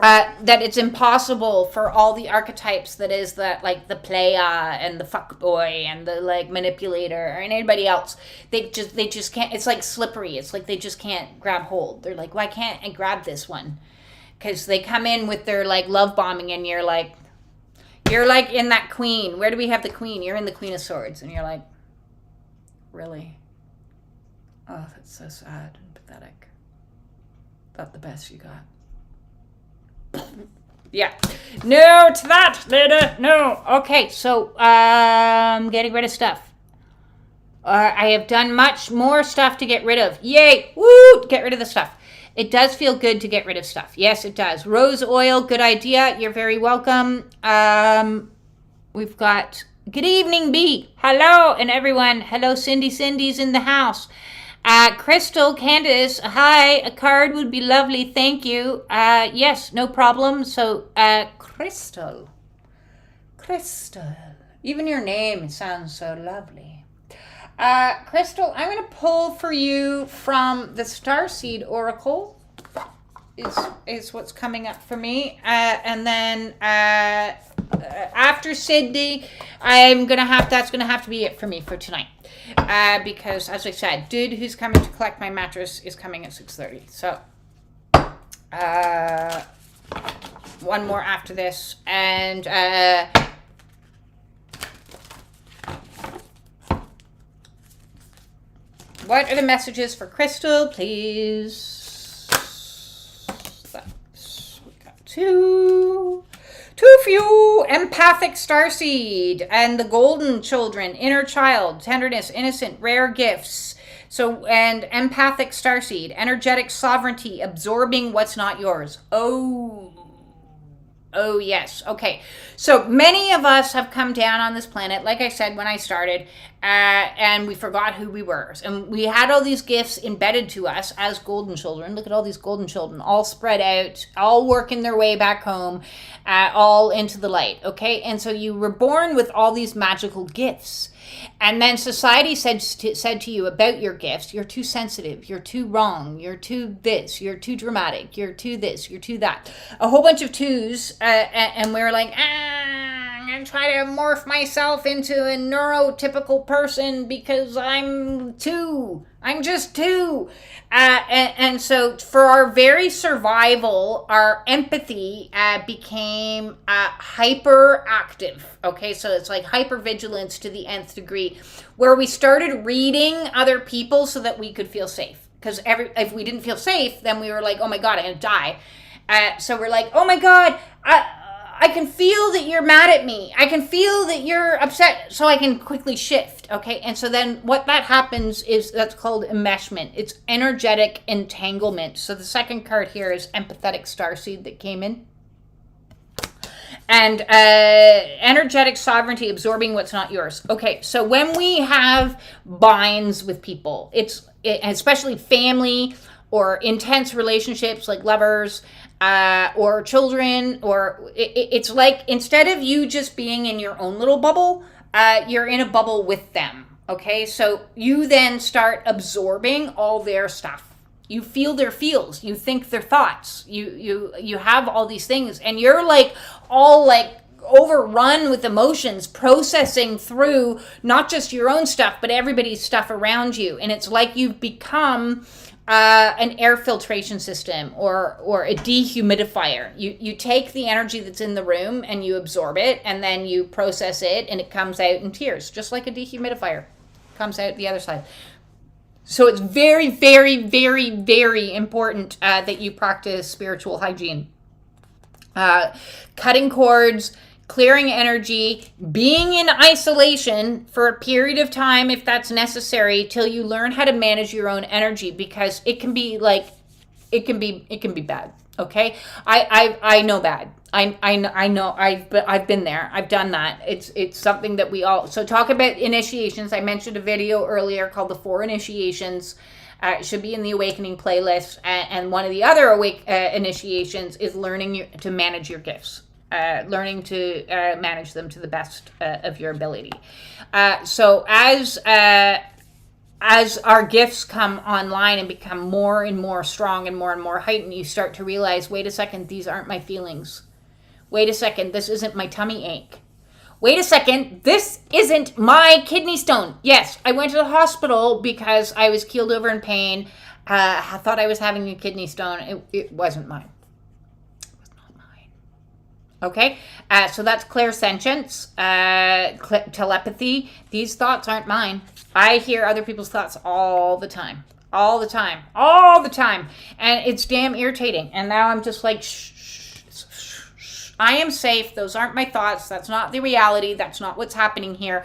that it's impossible for all the archetypes that is that, like the playa and the fuckboy and the like manipulator or anybody else. They just can't. It's like slippery. It's like they just can't grab hold. They're like, why can't I grab this one? Because they come in with their like love bombing, and you're like in that queen. Where do we have the queen? You're in the Queen of Swords, and you're like, really? Oh, that's so sad and pathetic. About the best you got. Yeah. No to that, Leda. No. Okay, so getting rid of stuff. I have done much more stuff to get rid of. Yay! Woo! Get rid of the stuff. It does feel good to get rid of stuff. Yes, it does. Rose oil, good idea. You're very welcome. We've got good evening, B. Hello, and everyone. Hello, Cindy. Cindy's in the house. Crystal, Candace, hi. A card would be lovely. Thank you. Yes, no problem. So, Crystal. Crystal. Even your name sounds so lovely. Crystal, I'm going to pull for you from the Starseed Oracle. Is what's coming up for me. And then after Sydney, that's gonna have to be it for me for tonight. Because as I said, dude who's coming to collect my mattress is coming at 6:30. So one more after this, and what are the messages for Crystal, please? We got too few. Empathic starseed and the golden children, inner child, tenderness, innocent, rare gifts. So, and empathic starseed, energetic sovereignty, absorbing what's not yours. Oh, yes. Okay. So many of us have come down on this planet, like I said when I started, and we forgot who we were. And we had all these gifts embedded to us as golden children. Look at all these golden children, all spread out, all working their way back home, all into the light. Okay. And so you were born with all these magical gifts. And then society said to you about your gifts, you're too sensitive, you're too wrong, you're too this, you're too dramatic, you're too this, you're too that. A whole bunch of twos, and we were like, I'm going to try to morph myself into a neurotypical person because I'm just two. And so for our very survival, our empathy became hyperactive. Okay, so it's like hypervigilance to the nth degree, where we started reading other people so that we could feel safe. Because if we didn't feel safe, then we were like, oh my God, I'm going to die. So we're like, oh my God, I can feel that you're mad at me. I can feel that you're upset, so I can quickly shift, okay? And so then what that happens is that's called enmeshment. It's energetic entanglement. So the second card here is empathetic starseed that came in. And energetic sovereignty, absorbing what's not yours. Okay, so when we have binds with people, especially family or intense relationships like lovers, or children, or it's like instead of you just being in your own little bubble, you're in a bubble with them. Okay, so you then start absorbing all their stuff. You feel their feels. You think their thoughts. You have all these things, and you're like all like overrun with emotions, processing through not just your own stuff, but everybody's stuff around you, and it's like you've become an air filtration system or a dehumidifier. You take the energy that's in the room and you absorb it, and then you process it, and it comes out in tears, just like a dehumidifier comes out the other side. So it's very, very, very, very important that you practice spiritual hygiene. Cutting cords, clearing energy, being in isolation for a period of time if that's necessary till you learn how to manage your own energy, because it can be bad. Okay, I know bad. I know I've been there. I've done that. It's something that we all. So talk about initiations. I mentioned a video earlier called the 4 Initiations. It should be in the Awakening playlist. And one of the other initiations is learning to manage your gifts. Learning to manage them to the best of your ability. So as our gifts come online and become more and more strong and more heightened, you start to realize, wait a second, these aren't my feelings. Wait a second, this isn't my tummy ache. Wait a second, this isn't my kidney stone. Yes, I went to the hospital because I was keeled over in pain. I thought I was having a kidney stone. It wasn't mine. Okay, so that's clairsentience, telepathy. These thoughts aren't mine. I hear other people's thoughts all the time. And it's damn irritating. And now I'm just like, shh. I am safe. Those aren't my thoughts. That's not the reality. That's not what's happening here.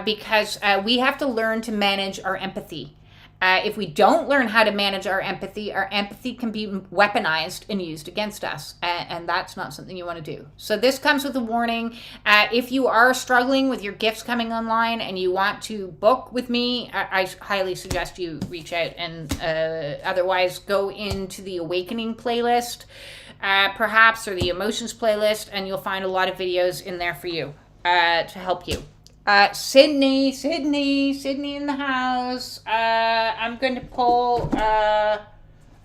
Because we have to learn to manage our empathy. If we don't learn how to manage our empathy can be weaponized and used against us. And that's not something you want to do. So this comes with a warning. If you are struggling with your gifts coming online and you want to book with me, I highly suggest you reach out, and otherwise go into the Awakening playlist, perhaps, or the Emotions playlist, and you'll find a lot of videos in there for you to help you. Sydney in the house. I'm going to pull, I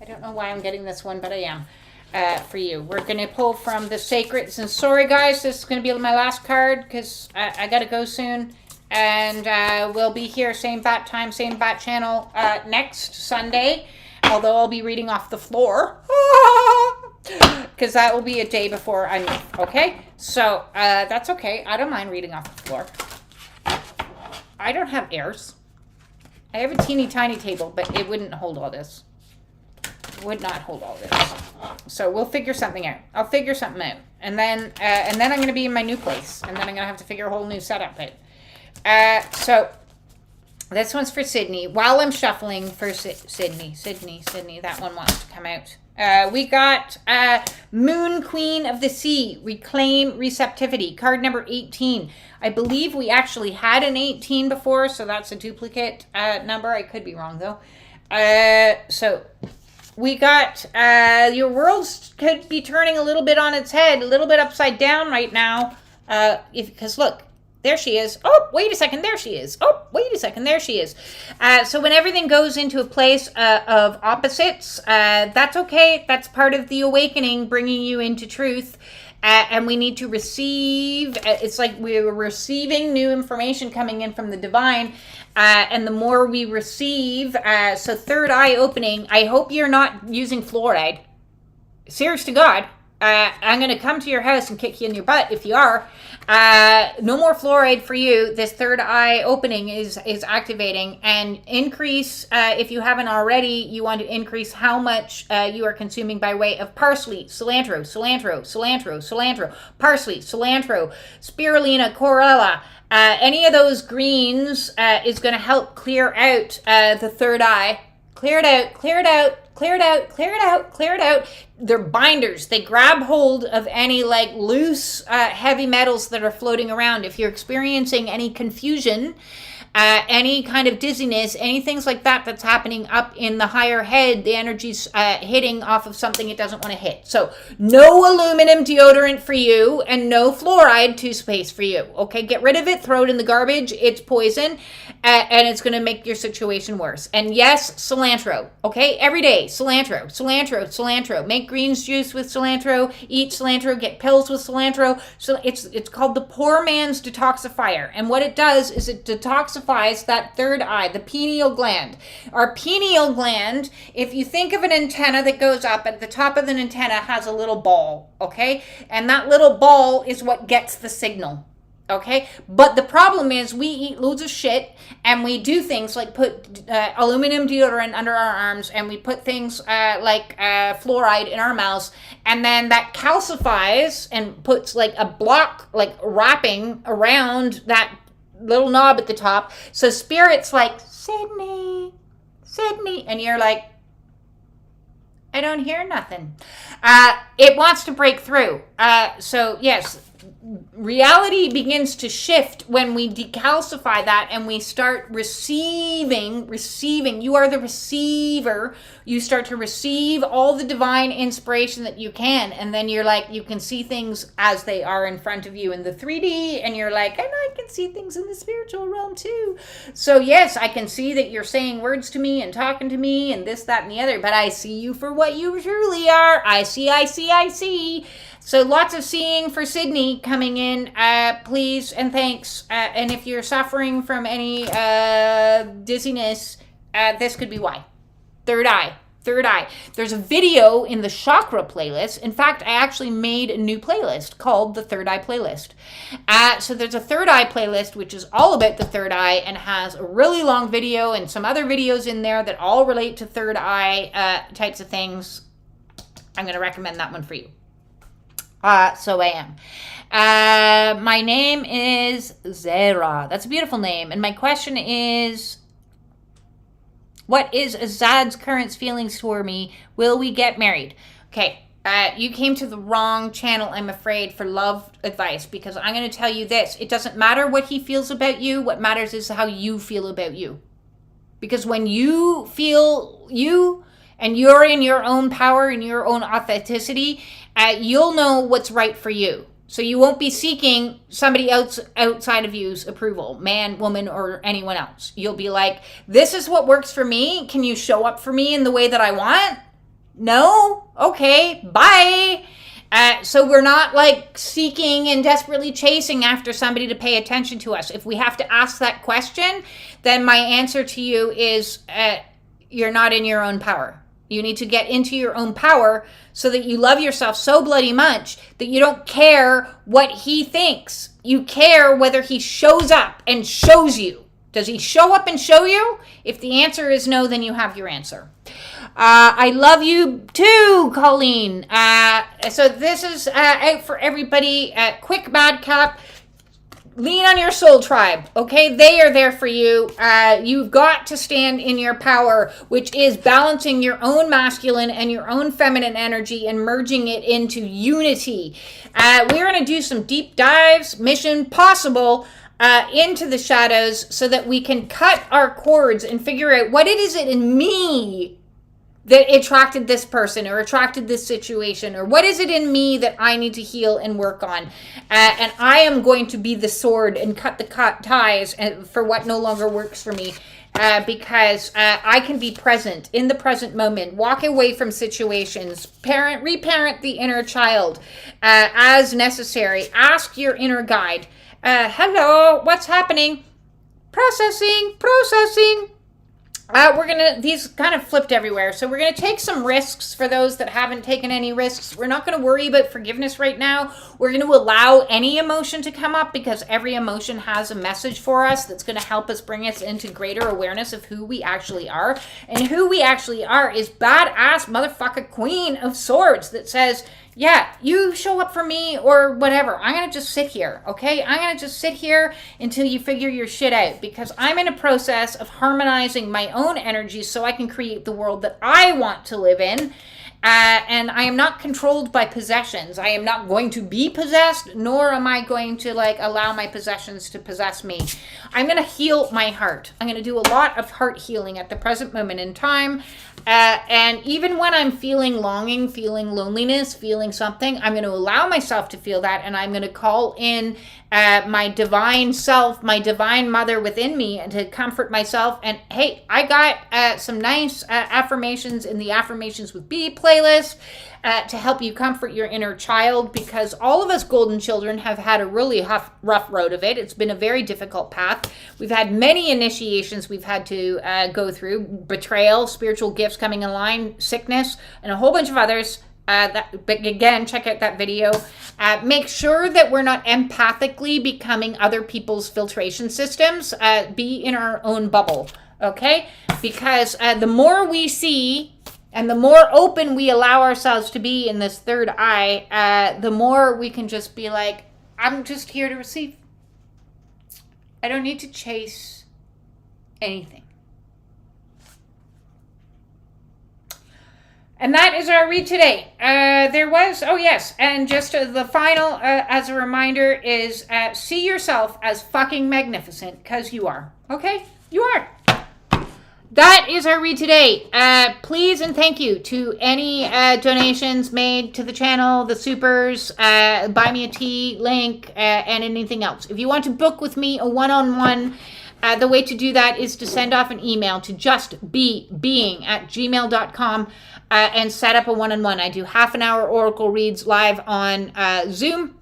don't know why I'm getting this one, but I am, for you. We're going to pull from the Sacreds. And sorry guys, this is going to be my last card, because I got to go soon. And we'll be here, same bat time, same bat channel, next Sunday. Although I'll be reading off the floor. Because that will be a day before I move, okay? So, that's okay. I don't mind reading off the floor. I don't have airs. I have a teeny tiny table, but it wouldn't hold all this. It would not hold all this. So we'll figure something out. I'll figure something out. And then I'm going to be in my new place. And then I'm going to have to figure a whole new setup out. So this one's for Sydney. While I'm shuffling for Sydney, that one wants to come out. We got Moon Queen of the Sea, Reclaim Receptivity, card number 18. I believe we actually had an 18 before, so that's a duplicate number. I could be wrong, though. So we got your world could be turning a little bit on its head, a little bit upside down right now. Because look, there she is. Oh, wait a second, there she is. Oh, wait a second, there she is. So when everything goes into a place of opposites, that's okay. That's part of the awakening, bringing you into truth. And we need to receive. It's like we're receiving new information coming in from the divine. And the more we receive, so third eye opening, I hope you're not using fluoride. Serious to God. I'm going to come to your house and kick you in your butt if you are. No more fluoride for you. This third eye opening is activating, and increase, if you haven't already, you want to increase how much you are consuming by way of parsley, cilantro, parsley, cilantro, spirulina, chlorella. Any of those greens is going to help clear out the third eye. Clear it out. They're binders. They grab hold of any like loose heavy metals that are floating around. If you're experiencing any confusion, any kind of dizziness, any things like that that's happening up in the higher head, the energy's hitting off of something it doesn't want to hit. So no aluminum deodorant for you, and no fluoride toothpaste for you. Okay, get rid of it, throw it in the garbage. It's poison, and it's going to make your situation worse. And yes, cilantro. Okay, every day, cilantro. Make greens juice with cilantro. Eat cilantro. Get pills with cilantro. So it's called the poor man's detoxifier, and what it does is it detoxifies that third eye, the pineal gland. Our pineal gland, if you think of an antenna that goes up, at the top of the antenna has a little ball, okay? And that little ball is what gets the signal, okay? But the problem is we eat loads of shit, and we do things like put aluminum deodorant under our arms, and we put things like fluoride in our mouths, and then that calcifies and puts like a block, like wrapping around that little knob at the top. So spirit's like, Sydney, and you're like, I don't hear nothing. It wants to break through. So yes, reality begins to shift when we decalcify that and we start receiving. You are the receiver. You start to receive all the divine inspiration that you can, and then you're like, you can see things as they are in front of you in the 3D, and you're like, and I can see things in the spiritual realm too. So yes, I can see that you're saying words to me and talking to me and this, that, and the other, but I see you for what you truly are. I see. So lots of seeing for Sydney coming in, please and thanks. And if you're suffering from any dizziness, this could be why. Third eye. There's a video in the chakra playlist. In fact, I actually made a new playlist called the Third Eye Playlist. So there's a Third Eye playlist, which is all about the third eye and has a really long video and some other videos in there that all relate to third eye types of things. I'm going to recommend that one for you. So I am. My name is Zara. That's a beautiful name. And my question is, What is Azad's current feelings toward me? Will we get married? Okay, you came to the wrong channel, I'm afraid, for love advice, because I'm going to tell you this. It doesn't matter what he feels about you. What matters is how you feel about you. Because when you feel you and you're in your own power and your own authenticity, you'll know what's right for you. So you won't be seeking somebody else outside of you's approval, man, woman, or anyone else. You'll be like, this is what works for me. Can you show up for me in the way that I want? No? Okay, bye. So we're not like seeking and desperately chasing after somebody to pay attention to us. If we have to ask that question, then my answer to you is you're not in your own power. You need to get into your own power so that you love yourself so bloody much that you don't care what he thinks. You care whether he shows up and shows you. Does he show up and show you? If the answer is no, then you have your answer. I love you too, Colleen. So this is out for everybody. Quick Madcap. Lean on your soul tribe, okay? They are there for you. You've got to stand in your power, which is balancing your own masculine and your own feminine energy and merging it into unity. We're going to do some deep dives, Mission Possible, into the shadows so that we can cut our cords and figure out what it is in me that attracted this person or attracted this situation, or what is it in me that I need to heal and work on. And I am going to be the sword and cut the ties for what no longer works for me, because I can be present in the present moment, walk away from situations, reparent the inner child as necessary. Ask your inner guide, hello, what's happening? Processing. These kind of flipped everywhere. So we're going to take some risks for those that haven't taken any risks. We're not going to worry about forgiveness right now. We're going to allow any emotion to come up because every emotion has a message for us that's going to help us bring us into greater awareness of who we actually are. And who we actually are is badass motherfucker Queen of Swords that says, yeah, you show up for me or whatever. I'm going to just sit here, okay? I'm going to just sit here until you figure your shit out, because I'm in a process of harmonizing my own energy so I can create the world that I want to live in. And I am not controlled by possessions. I am not going to be possessed, nor am I going to allow my possessions to possess me. I'm going to heal my heart. I'm going to do a lot of heart healing at the present moment in time. And even when I'm feeling longing, feeling loneliness, feeling something, I'm going to allow myself to feel that, and I'm going to call in my divine self, my divine mother within me, and to comfort myself. And hey, I got some nice affirmations in the Affirmations with B playlist to help you comfort your inner child, because all of us golden children have had a really rough road of it. It's been a very difficult path. We've had many initiations we've had to go through: betrayal, spiritual gifts coming in line, sickness, and a whole bunch of others. But again, check out that video. Make sure that we're not empathically becoming other people's filtration systems. Be in our own bubble, okay? Because the more we see and the more open we allow ourselves to be in this third eye, the more we can just be like, I'm just here to receive. I don't need to chase anything. And that is our read today. And just the final, as a reminder, is see yourself as fucking magnificent, because you are. Okay? You are. That is our read today. Please and thank you to any donations made to the channel, the supers, Buy Me a Tea link, and anything else. If you want to book with me a one-on-one, the way to do that is to send off an email to justbebeing@gmail.com and set up a one-on-one. I do half-an-hour oracle reads live on Zoom.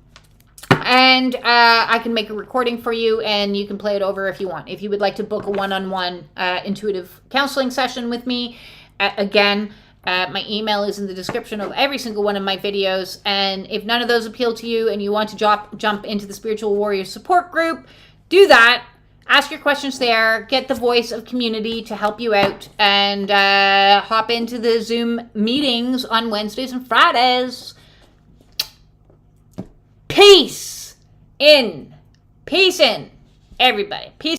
And I can make a recording for you, and you can play it over if you want. If you would like to book a one-on-one intuitive counseling session with me, again, my email is in the description of every single one of my videos. And if none of those appeal to you and you want to jump into the Spiritual Warrior Support Group, do that. Ask your questions there. Get the voice of community to help you out. And hop into the Zoom meetings on Wednesdays and Fridays. Peace in, everybody. Peace.